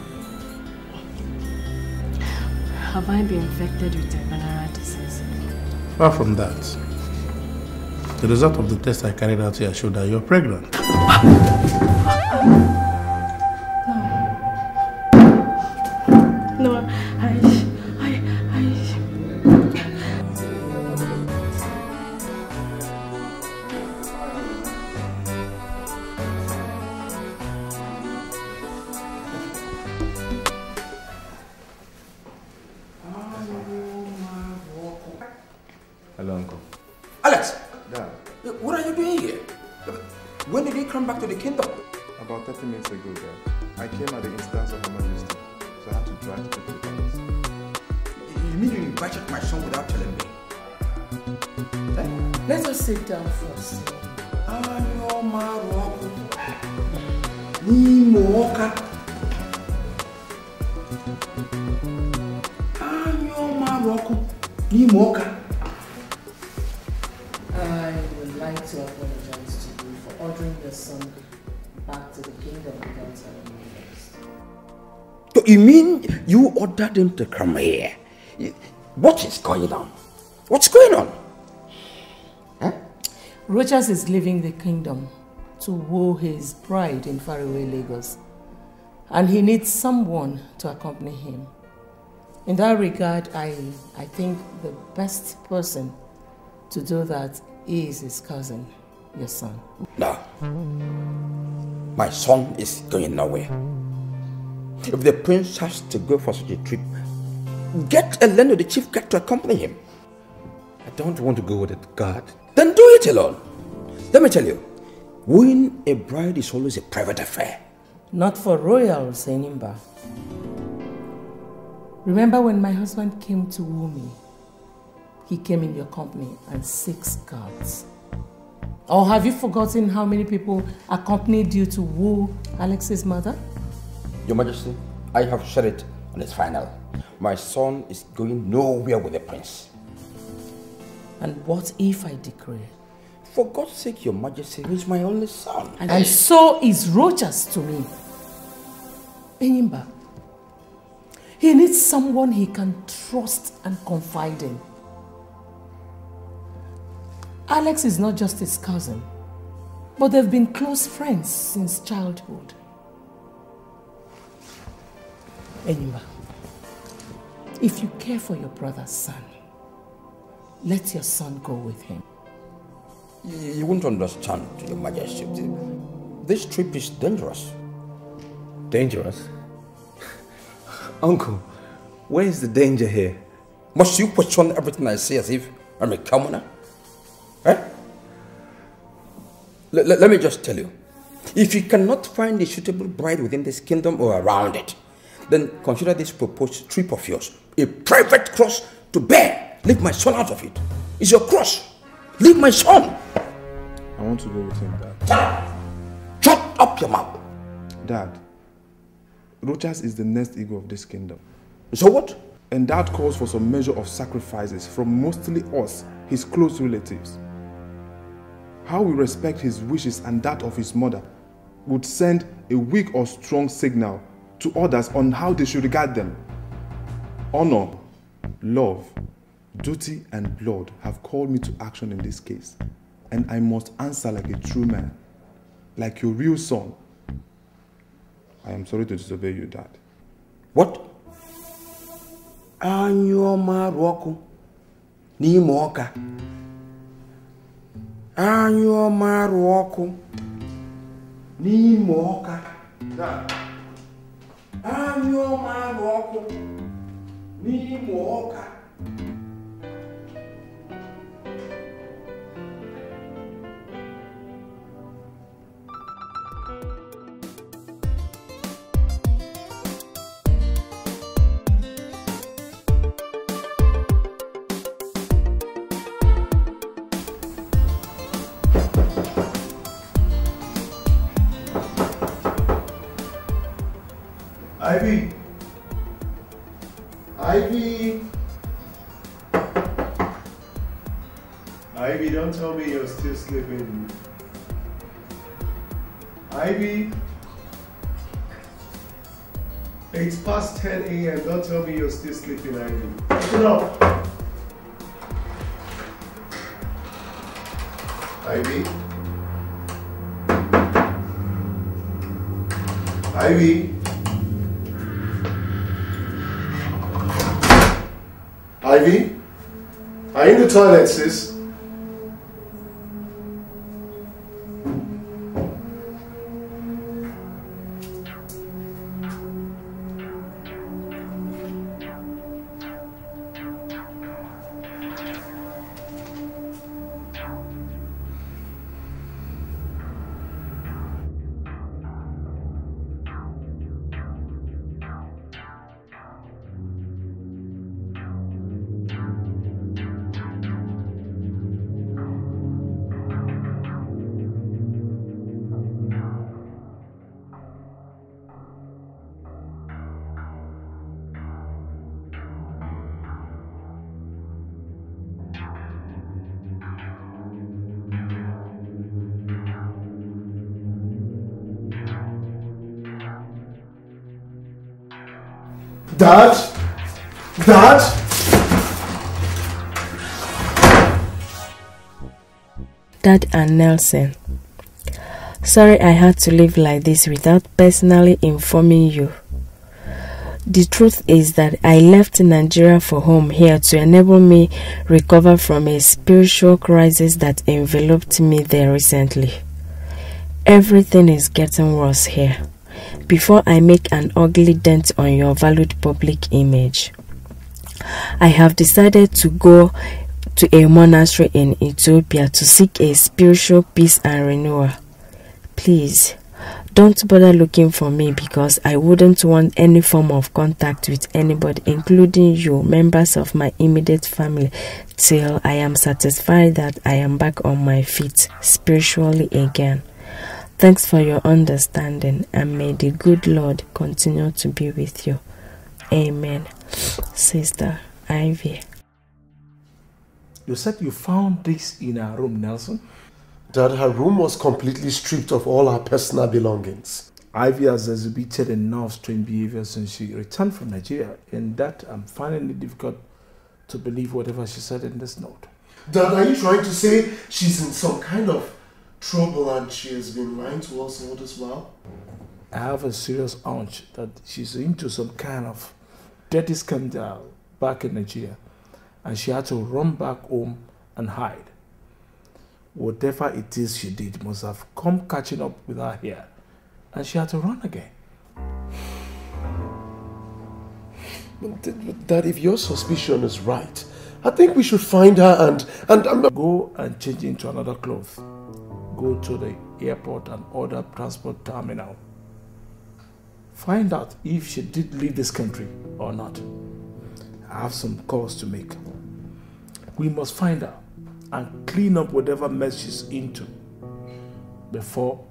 Have I been infected with a venereal disease? Apart from that, the result of the test I carried out here showed that you're pregnant. No, Hello, Uncle. Alex! Dad. What are you doing here? When did you come back to the kingdom? About 30 minutes ago, Dad. I came at the instance of Her Majesty, so I had to drive to the palace. You mean you invited my son without telling me? Let us sit down first. Ayo Maroko. Ni Moka. Ayo Maroko. Ni Moka. I would like to apologize to you for ordering your son back to the kingdom without telling me first. So you mean you ordered him to come here? What is going on? What's going on? Huh? Rochas is leaving the kingdom to woo his bride in faraway Lagos, and he needs someone to accompany him. In that regard, I think the best person to do that is his cousin, your son. No. My son is going nowhere. If the prince has to go for such a trip, get Ezeonu, the chief guard, to accompany him. I don't want to go with a guard. Then do it alone. Let me tell you, wooing a bride is always a private affair. Not for royals, Enimba. Remember when my husband came to woo me? He came in your company and 6 guards. Or have you forgotten how many people accompanied you to woo Alex's mother? Your Majesty, I have said it and it's final. My son is going nowhere with the prince. And what if I decree? For God's sake, Your Majesty, he is my only son. And so is Rochas to me. Enimba, he needs someone he can trust and confide in. Alex is not just his cousin, but they've been close friends since childhood. Enimba, if you care for your brother's son, let your son go with him. You won't understand, Your Majesty. This trip is dangerous. Dangerous? Uncle, where is the danger here? Must you question everything I say as if I'm a commoner? Eh? Let me just tell you. If you cannot find a suitable bride within this kingdom or around it, then consider this proposed trip of yours a private cross to bear. Leave my son out of it. It's your cross. Leave my son. I want to go with him, Dad. Shut up your mouth. Dad, Rochas is the next ego of this kingdom. So what? And that calls for some measure of sacrifices from mostly us, his close relatives. How we respect his wishes and that of his mother would send a weak or strong signal to others on how they should regard them. Honor, love, duty, and blood have called me to action in this case, and I must answer like a true man, like your real son. I am sorry to disobey you, Dad. What? Anyoma Roku ni moka. Anyoma Roku ni moka. Dad. Anyoma Roku ni moka. Ivy! Ivy! Ivy, don't tell me you're still sleeping. Ivy! It's past 10 a.m. Don't tell me you're still sleeping, Ivy. Open up. Ivy? Ivy? Ivy? Are you in the toilet, sis? Dad? Dad? Dad and Nelson. Sorry I had to live like this without personally informing you. The truth is that I left Nigeria for home here to enable me recover from a spiritual crisis that enveloped me there recently. Everything is getting worse here. Before I make an ugly dent on your valued public image, I have decided to go to a monastery in Ethiopia to seek a spiritual peace and renewal. Please, don't bother looking for me because I wouldn't want any form of contact with anybody, including you, members of my immediate family, till I am satisfied that I am back on my feet spiritually again. Thanks for your understanding, and may the good Lord continue to be with you. Amen. Sister Ivy. You said you found this in her room, Nelson? Dad, her room was completely stripped of all her personal belongings. Ivy has exhibited enough strange behavior since she returned from Nigeria, and that I'm finding it difficult to believe whatever she said in this note. Dad, are you trying to say she's in some kind of trouble and she has been lying to us all this while? I have a serious hunch that she's into some kind of dirty scandal back in Nigeria, and she had to run back home and hide. Whatever it is she did must have come catching up with her here, and she had to run again. Dad, if your suspicion is right, I think we should find her and go and change into another clothes. Go to the airport and order transport terminal. Find out if she did leave this country or not. I have some calls to make. We must find her and clean up whatever mess she's into before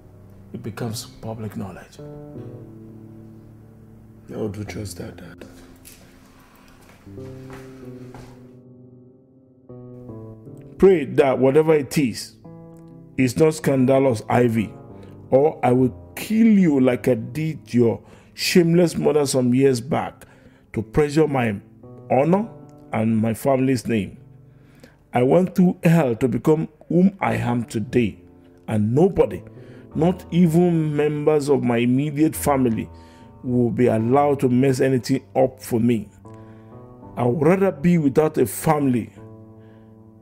it becomes public knowledge. I'll do just that, Dad. Pray that whatever it is not scandalous, Ivy, or I will kill you like I did your shameless mother some years back to preserve my honor and my family's name. I went through hell to become whom I am today, and nobody, not even members of my immediate family, will be allowed to mess anything up for me. I would rather be without a family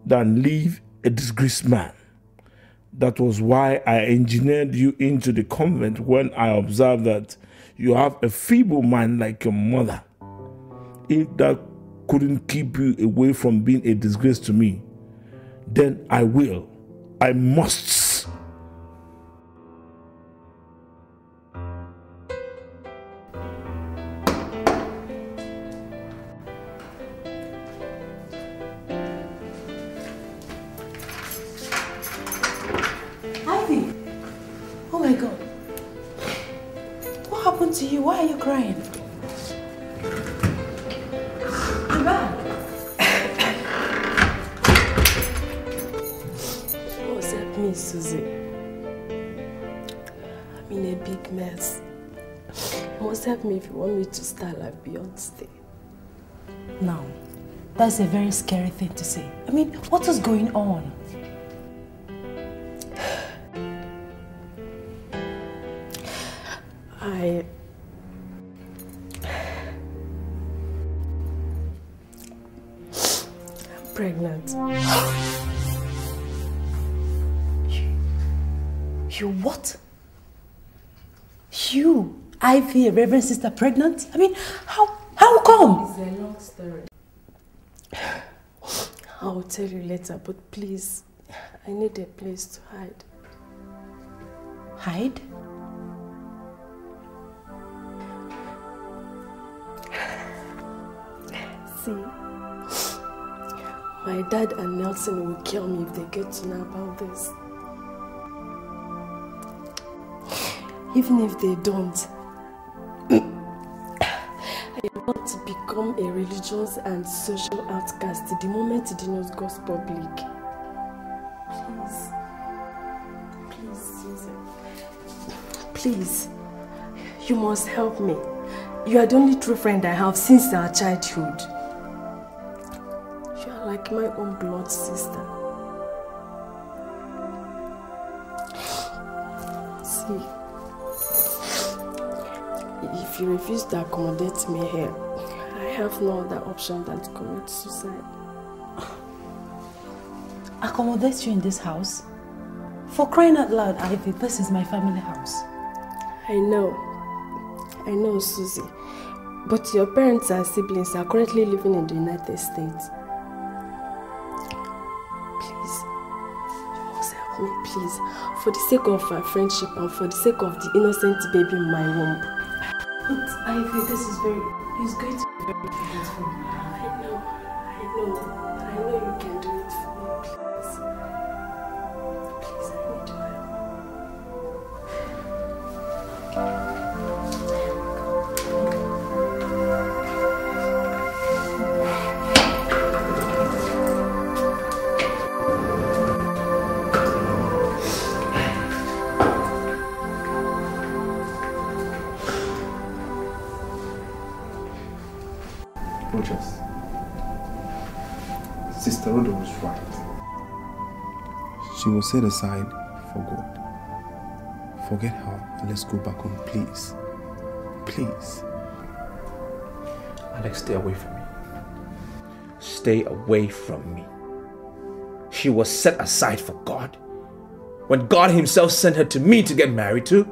than leave a disgraced man. That was why I engineered you into the convent when I observed that you have a feeble mind like your mother. If that couldn't keep you away from being a disgrace to me, then I must. Ivy! Oh my God. What happened to you? Why are you crying? You're back. What's help me, Susie? I'm in a big mess. must help me if you want me to start life beyond stay. Now, that's a very scary thing to say. I mean, what is going on? I'm pregnant. You what? You, Ivy, a Reverend Sister, pregnant? I mean, how come? It's a long story. I'll tell you later, but please, I need a place to hide. Hide? See, my dad and Nelson will kill me if they get to know about this. Even if they don't, I want to become a religious and social outcast the moment the news goes public. Please, Susan. Please, you must help me. You are the only true friend I have since our childhood. You are like my own blood sister. See, if you refuse to accommodate me here, I have no other option than to commit suicide. Accommodate you in this house? For crying out loud, Ivy, this is my family house. I know, Susie. But your parents and siblings are currently living in the United States. Please, you must help me, please. For the sake of our friendship and for the sake of the innocent baby in my womb. But Ivy, this is going to be very difficult for me. I know you can do it for me, please. Please, I need your help. Rogers, Sister Rhoda was right. She was set aside for God. Forget her and let's go back home, please. Please. Alex, stay away from me. Stay away from me. She was set aside for God. When God himself sent her to me to get married to,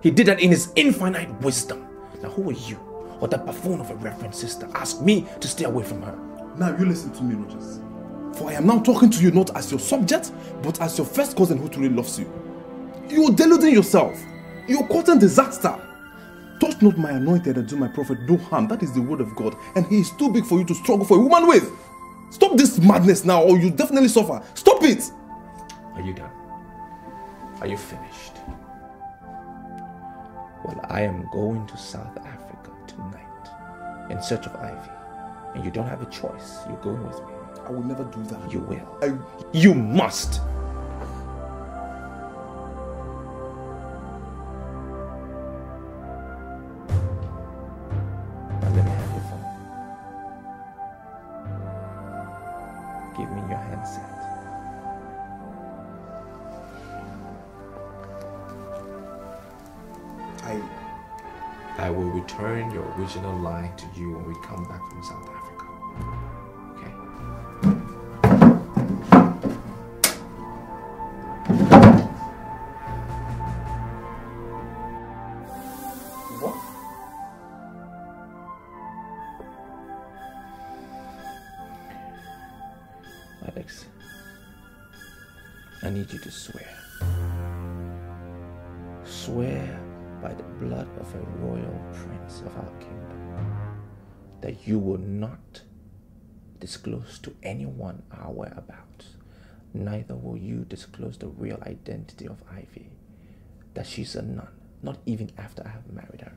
he did that in his infinite wisdom. Now who are you, or that buffoon of a reverend sister, ask me to stay away from her? Now you listen to me, Rogers. For I am now talking to you not as your subject, but as your first cousin who truly loves you. You are deluding yourself. You are causing disaster. Touch not my anointed and do my prophet no harm. That is the word of God, and he is too big for you to struggle for a woman with. Stop this madness now, or you definitely suffer. Stop it! Are you done? Are you finished? Well, I am going to South Africa tonight in search of Ivy, and you don't have a choice. You're going with me. I will never do that. You will. You must. Now let me have your phone. Give me your handset. I will return your original line to you when we come back from South Africa. Okay? What? Alex, I need you to swear. Swear by the blood of a royal prince of our kingdom that you will not disclose to anyone our whereabouts. Neither will you disclose the real identity of Ivy, that she's a nun, not even after I have married her.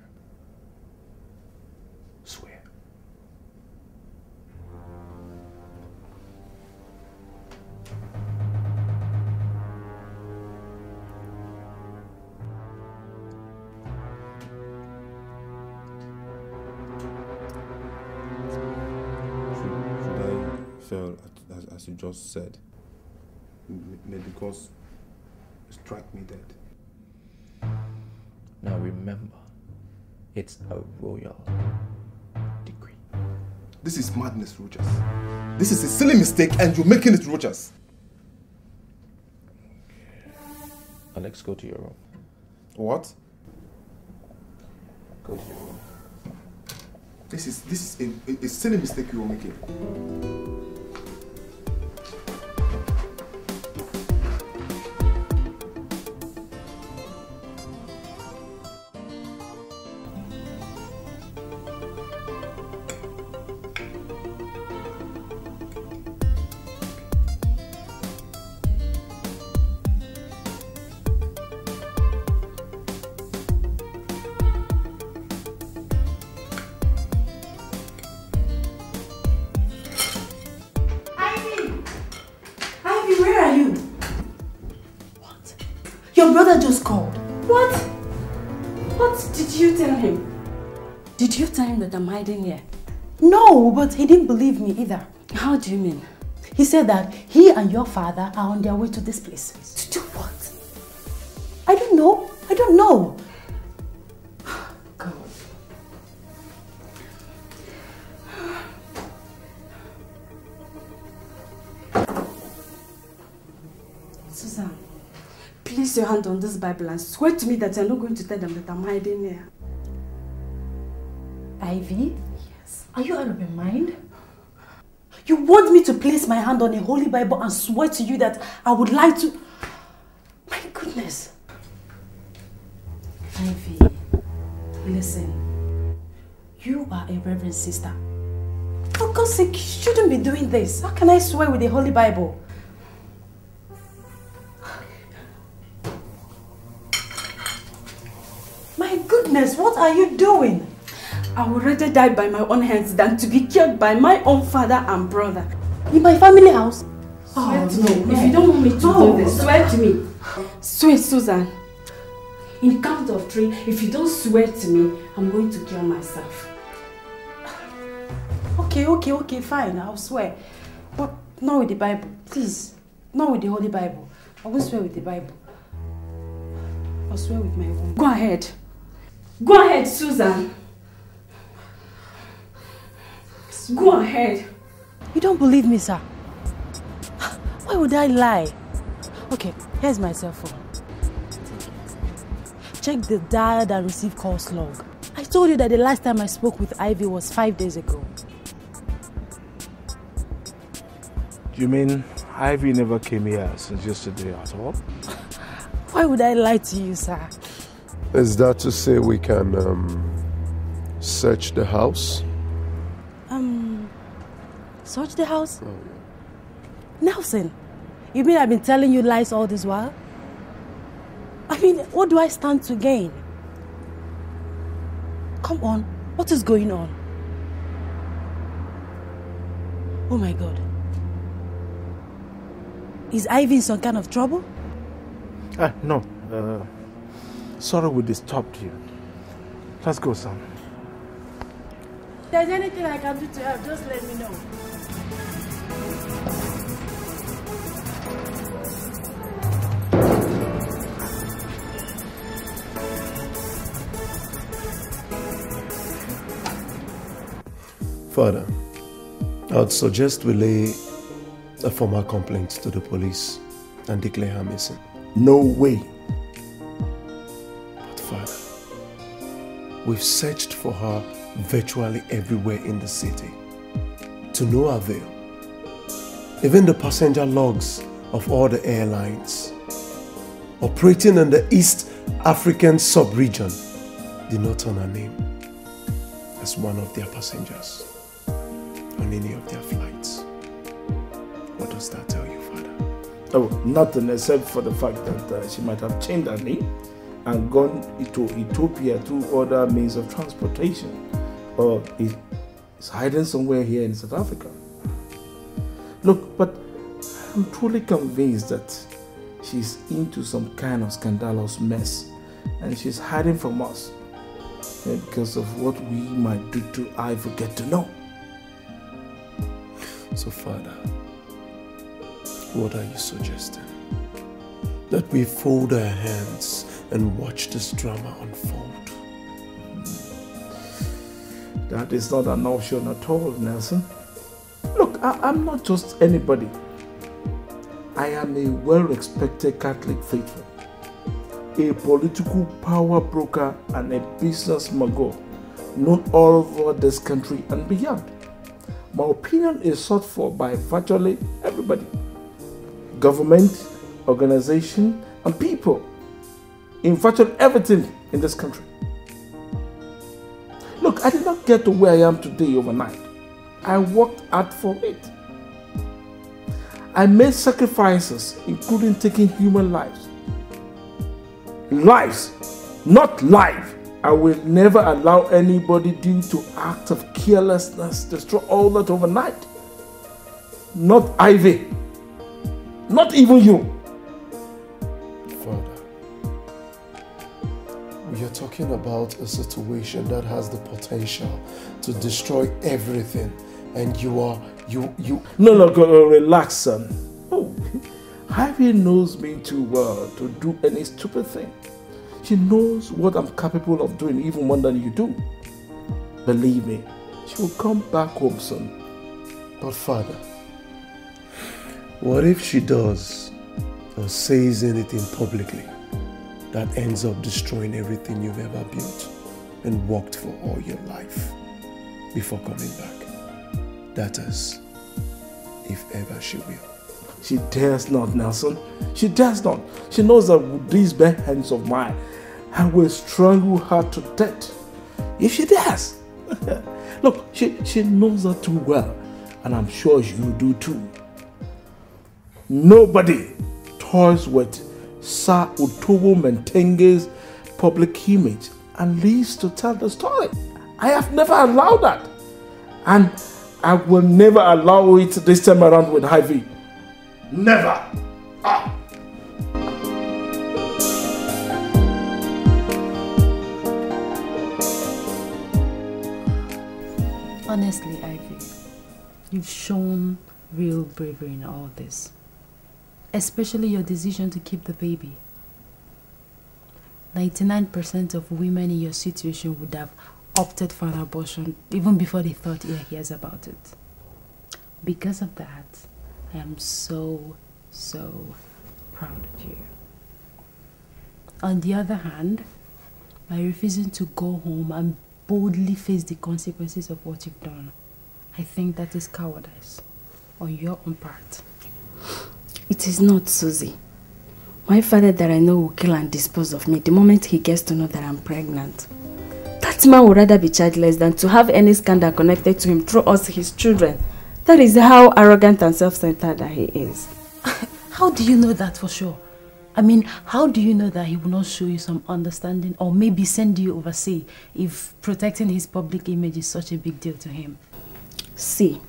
Swear. fell, as you just said, may the gods strike me dead. Now remember, it's a royal decree. This is madness, Rogers. This is a silly mistake and you're making it, Rogers. Alex, go to your room. What? Go to your room. This is a silly mistake you are making. Your brother just called. What? What did you tell him? Did you tell him that I'm hiding here? No, but he didn't believe me either. How do you mean? He said that he and your father are on their way to this place. To do what? I don't know. I don't know. God. Susan. Place your hand on this Bible and swear to me that you're not going to tell them that I'm hiding here. Ivy? Yes. Are you out of your mind? You want me to place my hand on a holy Bible and swear to you that I would lie to... My goodness. Ivy, listen. You are a reverend sister. For God's sake, you shouldn't be doing this. How can I swear with a holy Bible? My goodness, what are you doing? I would rather die by my own hands than to be killed by my own father and brother. In my family house? Swear to me. If you don't want me to do this, swear to me. Swear, Susan. In count of 3, if you don't swear to me, I'm going to kill myself. Okay, fine, I'll swear. But not with the Bible, please. Not with the Holy Bible. I won't swear with the Bible. I'll swear with my own. Go ahead. Go ahead, Susan. Go ahead. You don't believe me, sir? Why would I lie? Okay, here's my cell phone. Check the dialed and received calls log. I told you that the last time I spoke with Ivy was 5 days ago. You mean Ivy never came here since yesterday at all? Why would I lie to you, sir? Is that to say we can search the house? Search the house? Oh, yeah. Nelson, you mean I've been telling you lies all this while? I mean, what do I stand to gain? Come on, what is going on? Oh my God. Is Ivy in some kind of trouble? No. Sorry we disturbed you. Let's go, son. If there's anything I can do to help, just let me know. Father, I would suggest we lay a formal complaint to the police and declare her missing. No way. But Father, we've searched for her virtually everywhere in the city, to no avail. Even the passenger logs of all the airlines operating in the East African sub-region did not turn her name as one of their passengers on any of their flights. What does that tell you, Father? Oh, nothing except for the fact that she might have changed her name and gone to Ethiopia through other means of transportation, or is hiding somewhere here in South Africa. Look, but I'm truly convinced that she's into some kind of scandalous mess and she's hiding from us because of what we might do to Ivy get to know. So, Father, what are you suggesting? That we fold our hands and watch this drama unfold? That is not an option at all, Nelson. Look, I'm not just anybody. I am a well-respected Catholic faithful, a political power broker and a business mogul known all over this country and beyond. My opinion is sought for by virtually everybody. Government, organization, and people in virtually everything in this country. Look, I did not get to where I am today overnight. I worked hard for it. I made sacrifices, including taking human lives. Lives, not life. I will never allow anybody due to acts of carelessness destroy all that overnight. Not Ivy. Not even you. Father, we are talking about a situation that has the potential to destroy everything, and you... No, relax, son. Oh, Ivy knows me too well to do any stupid thing. She knows what I'm capable of doing even more than you do. Believe me, she will come back home soon. But Father, what if she does or says anything publicly that ends up destroying everything you've ever built and worked for all your life before coming back? That is, if ever she will. She dares not, Nelson. She dares not. She knows that with these bare hands of mine, I will strangle her to death. If she dares. Look, she knows that too well, and I'm sure you do too. Nobody toys with Sir Utowo Mentenge's public image and lives to tell the story. I have never allowed that. And I will never allow it this time around with Ivy. Never. Honestly, Ivy, you've shown real bravery in all this. Especially your decision to keep the baby. 99% of women in your situation would have opted for an abortion even before they thought hears about it. Because of that, I am so proud of you. On the other hand, by refusing to go home and boldly face the consequences of what you've done, I think that is cowardice on your own part. It is not, Susie. My father that I know will kill and dispose of me the moment he gets to know that I'm pregnant. That man would rather be childless than to have any scandal connected to him through us, his children. That is how arrogant and self-centered that he is. How do you know that for sure? I mean, how do you know that he will not show you some understanding or maybe send you overseas if protecting his public image is such a big deal to him? See,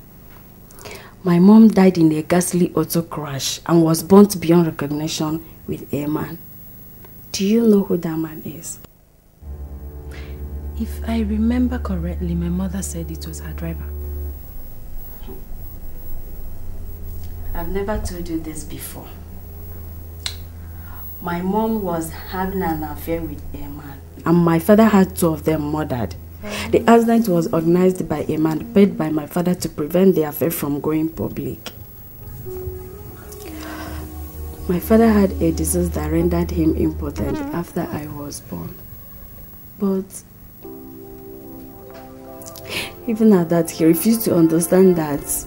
my mom died in a ghastly auto crash and was burnt beyond recognition with a man. Do you know who that man is? If I remember correctly, my mother said it was her driver. I've never told you this before. My mom was having an affair with a man, and my father had two of them murdered. The accident was organized by a man paid by my father to prevent the affair from going public. My father had a disease that rendered him impotent after I was born. But even at that, he refused to understand that.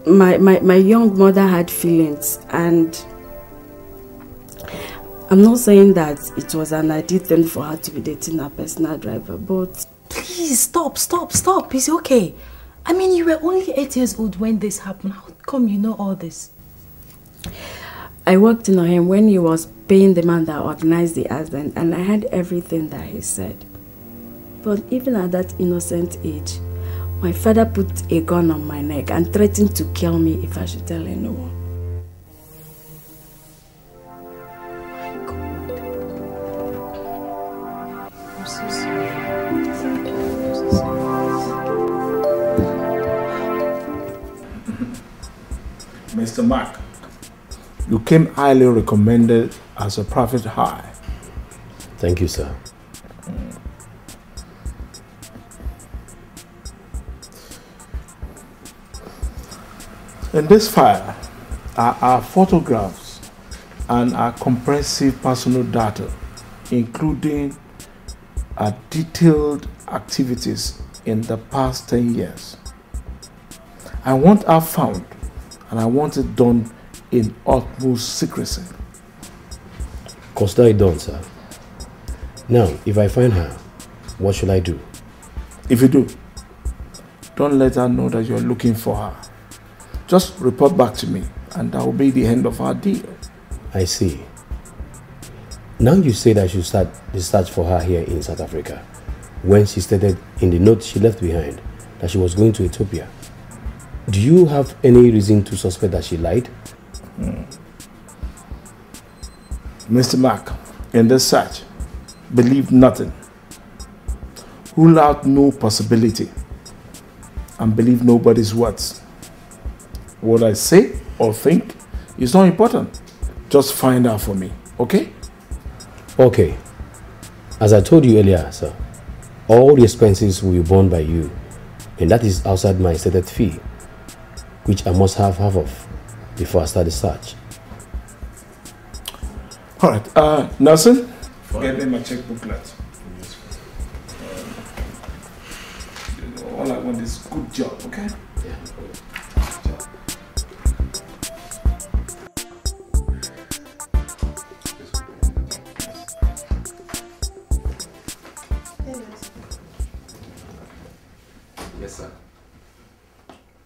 My young mother had feelings, and I'm not saying that it was an ideal thing for her to be dating a personal driver, but... Please, stop. It's okay. I mean, you were only 8 years old when this happened. How come you know all this? I worked on him when he was paying the man that organized the accident, and I heard everything that he said. But even at that innocent age, my father put a gun on my neck and threatened to kill me if I should tell anyone. My God. I'm so sorry. I'm so sorry. Mr. Mark, you came highly recommended as a prophet high. Thank you, sir. In this file are our photographs and our comprehensive personal data, including our detailed activities in the past 10 years. I want her found, and I want it done in utmost secrecy. Consider it done, sir. Now, if I find her, what should I do? If you do, don't let her know that you're looking for her. Just report back to me, and that will be the end of our deal. I see. Now you said I should start the search for her here in South Africa, when she stated in the note she left behind that she was going to Ethiopia. Do you have any reason to suspect that she lied? Mr. Mark, in this search, believe nothing. Rule out no possibility, and believe nobody's words. What I say or think is not important. Just find out for me, okay? Okay. As I told you earlier, sir, all the expenses will be borne by you, and that is outside my stated fee, which I must have half of before I start the search. All right, Nelson, get me my checkbooklet. All I want is good job, okay? Yeah. Yes, sir.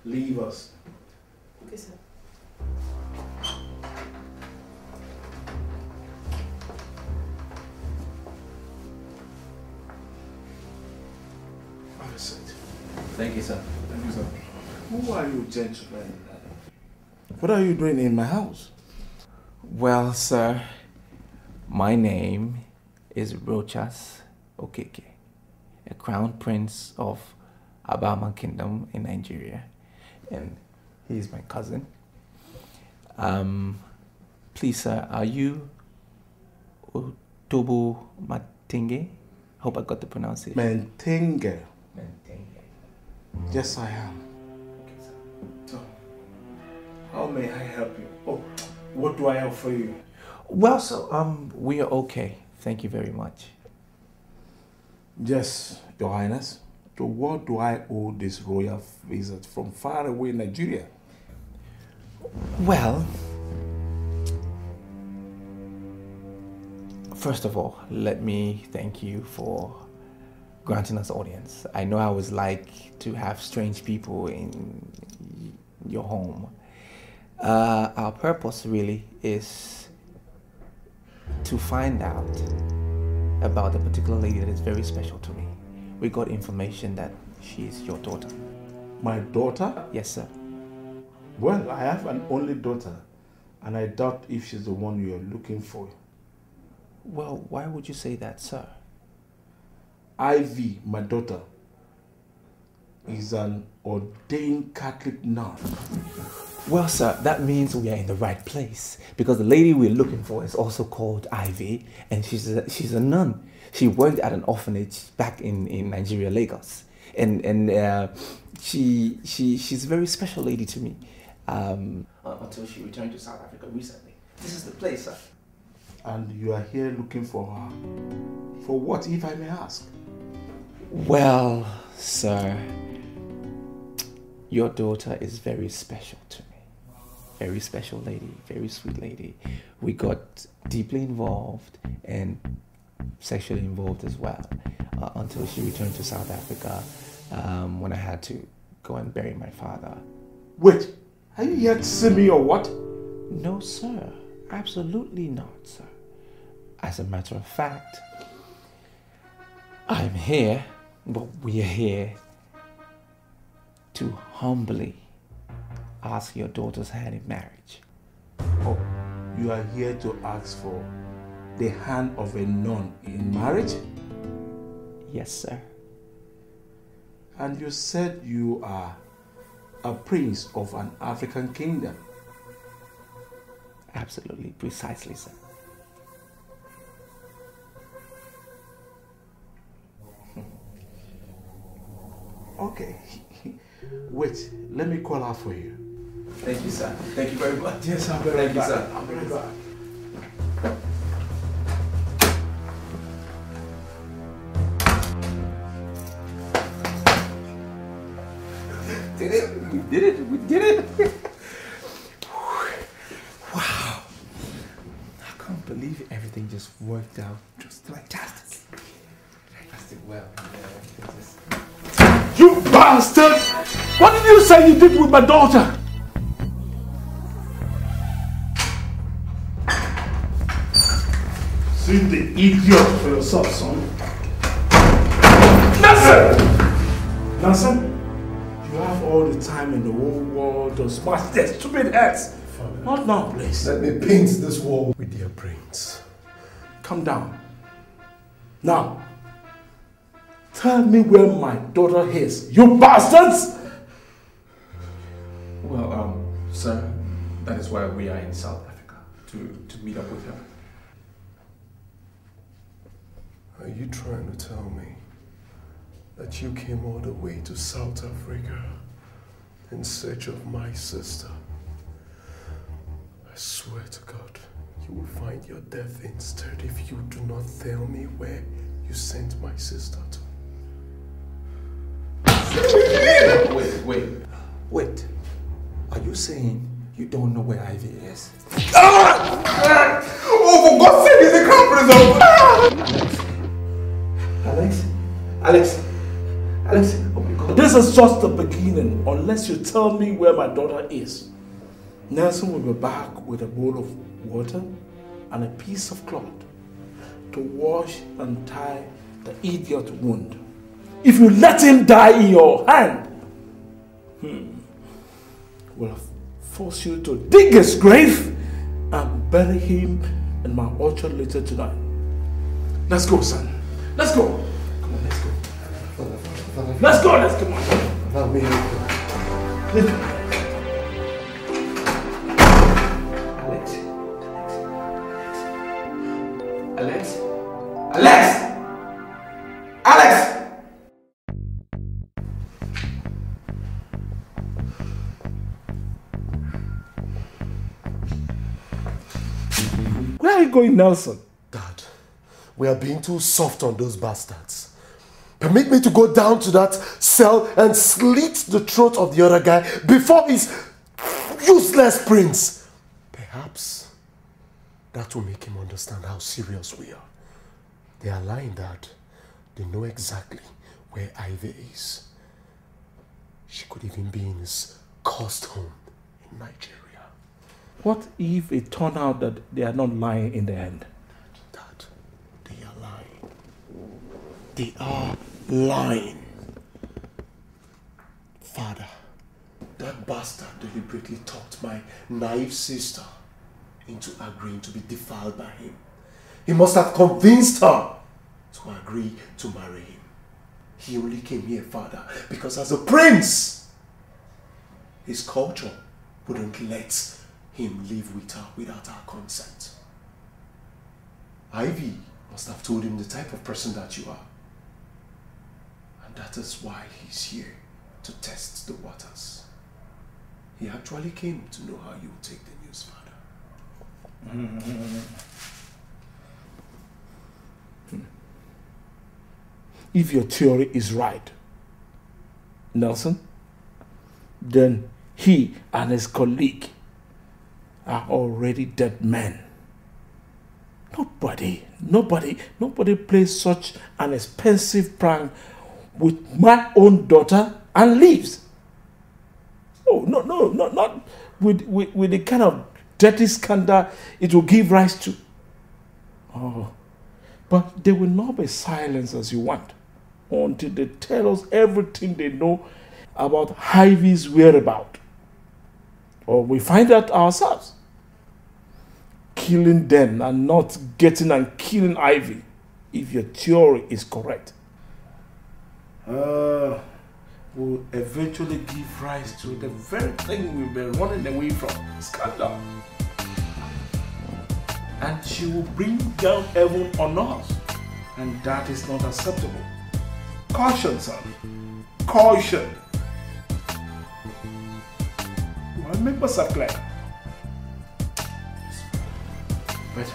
Leave us. Okay, sir. Have a seat. Thank you, sir. Thank you, sir. Who are you, gentlemen? What are you doing in my house? Well, sir, my name is Rochas Okeke, a crown prince of Abama Kingdom in Nigeria, and he's my cousin. Please, sir, are you Otobo Matenge? Hope I got the pronunciation. Mentenge. Mentenge. Yes, I am. Okay, sir. So, how may I help you? Oh, what do I offer you? Well, sir, we are okay. Thank you very much. Yes, Your Highness. To what do I owe this royal visit from far away Nigeria? Well, first of all, let me thank you for granting us audience. I know how it's like to have strange people in your home. Our purpose really is to find out about a particular lady that is very special to me. We got information that she is your daughter. My daughter? Yes, sir. Well, I have an only daughter, and I doubt if she's the one you're looking for. Well, why would you say that, sir? Ivy, my daughter, is an ordained Catholic nun. Well, sir, that means we are in the right place, because the lady we're looking for is also called Ivy, and she's a nun. She worked at an orphanage back in Nigeria, Lagos, and she's a very special lady to me. Until she returned to South Africa recently. This is the place, sir. And you are here looking for her. For what, if I may ask? Well, sir, your daughter is very special to me. Very special lady, very sweet lady. We got deeply involved and sexually involved as well until she returned to South Africa when I had to go and bury my father. Wait, are you here to see me or what? No, sir. Absolutely not, sir. As a matter of fact, I'm here, but we are here to humbly ask your daughter's hand in marriage. Oh, you are here to ask for the hand of a nun in marriage? Yes, sir. And you said you are a prince of an African kingdom. Absolutely, precisely, sir. Okay. Wait, let me call her for you. Thank you, sir. Thank you very much. Yes, I'll be right back. Thank you, sir. I'll be right back. Did it? We did it. We did it. Wow. I can't believe everything just worked out just fantastic. Fantastic. Well, You bastard! What did you say you did with my daughter? See the idiot for yourself, son. Nelson, you have all the time in the whole world to smash their stupid heads. Not now, please. Let me paint this wall with their brains. Calm down. Now, tell me where my daughter is, you bastards! well, sir, that is why we are in South Africa, to meet up with her. Are you trying to tell me that you came all the way to South Africa in search of my sister? I swear to God, you will find your death instead if you do not tell me where you sent my sister to. Wait. Are you saying you don't know where Ivy is? Oh, for God's sake, is the crown prison! Alex, oh my God. This is just the beginning. Unless you tell me where my daughter is, Nelson will be back with a bowl of water and a piece of cloth to wash and tie the idiot wound. If you let him die in your hand, we'll force you to dig his grave and bury him in my orchard later tonight. Let's go, son. Let's go. Come on, let's go. Let's go, let's come on. Alex! Where are you going, Nelson? Dad, we are being too soft on those bastards. Permit me to go down to that cell and slit the throat of the other guy before his useless prince. Perhaps that will make him understand how serious we are. They are lying, Dad. They know exactly where Ivy is. She could even be in his cursed home in Nigeria. What if it turned out that they are not lying in the end? Dad, they are lying. They are lying. Father, that bastard deliberately talked my naive sister into agreeing to be defiled by him. He must have convinced her to agree to marry him. He only came here, Father, because as a prince, his culture wouldn't let him live with her without our consent. Ivy must have told him the type of person that you are. And that is why he's here, to test the waters. He actually came to know how you would take the news, Father. If your theory is right, Nelson, then he and his colleague are already dead men. Nobody plays such an expensive prank with my own daughter and leaves. Oh, no, not with the kind of dirty scandal it will give rise to. Oh, but they will not be silenced as you want until they tell us everything they know about Ivy's whereabouts. Or we find out ourselves. Killing them and not getting and killing Ivy, if your theory is correct, will eventually give rise to the very thing we've been running away from, scandal. and she will bring down heaven on us. And that is not acceptable. Caution, son. Caution. Do I make myself clear? Better.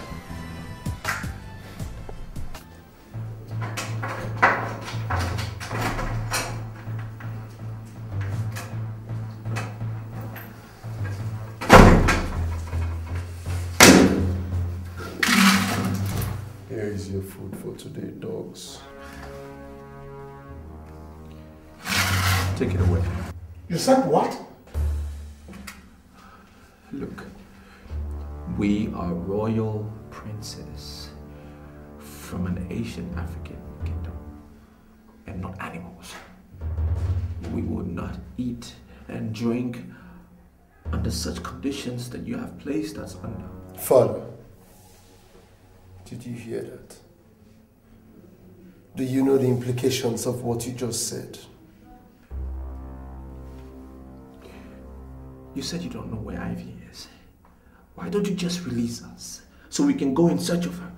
Here is your food for today, dogs. Take it away. You said what? Look, we are royal princes from an Asian African kingdom and not animals. We will not eat and drink under such conditions that you have placed us under. Father, did you hear that? Do you know the implications of what you just said? You said you don't know where Ivy is. Why don't you just release us so we can go in search of her?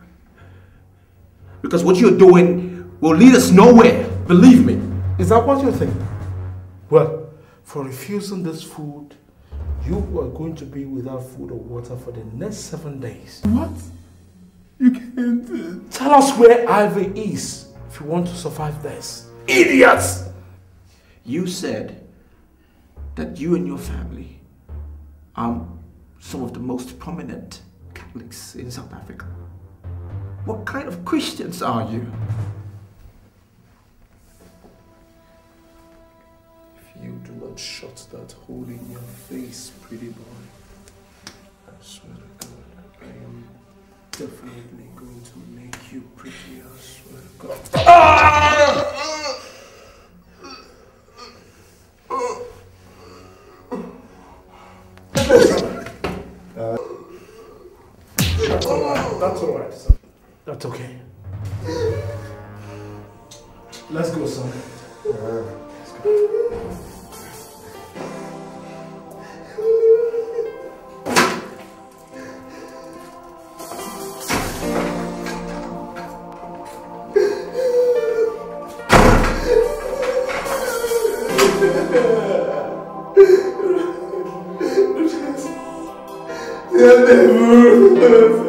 Because what you're doing will lead us nowhere, believe me. Is that what you think? Well, for refusing this food, you are going to be without food or water for the next 7 days. What? You can't... Tell us where Ivy is if you want to survive this. Idiots! You said that you and your family are some of the most prominent Catholics in South Africa. What kind of Christians are you? If you do not shut that hole in your face, pretty boy, I swear to God, I am definitely going to make you pretty, I swear to God. That's alright. That's alright, son. That's okay. Let's go, son. Let's go. Never.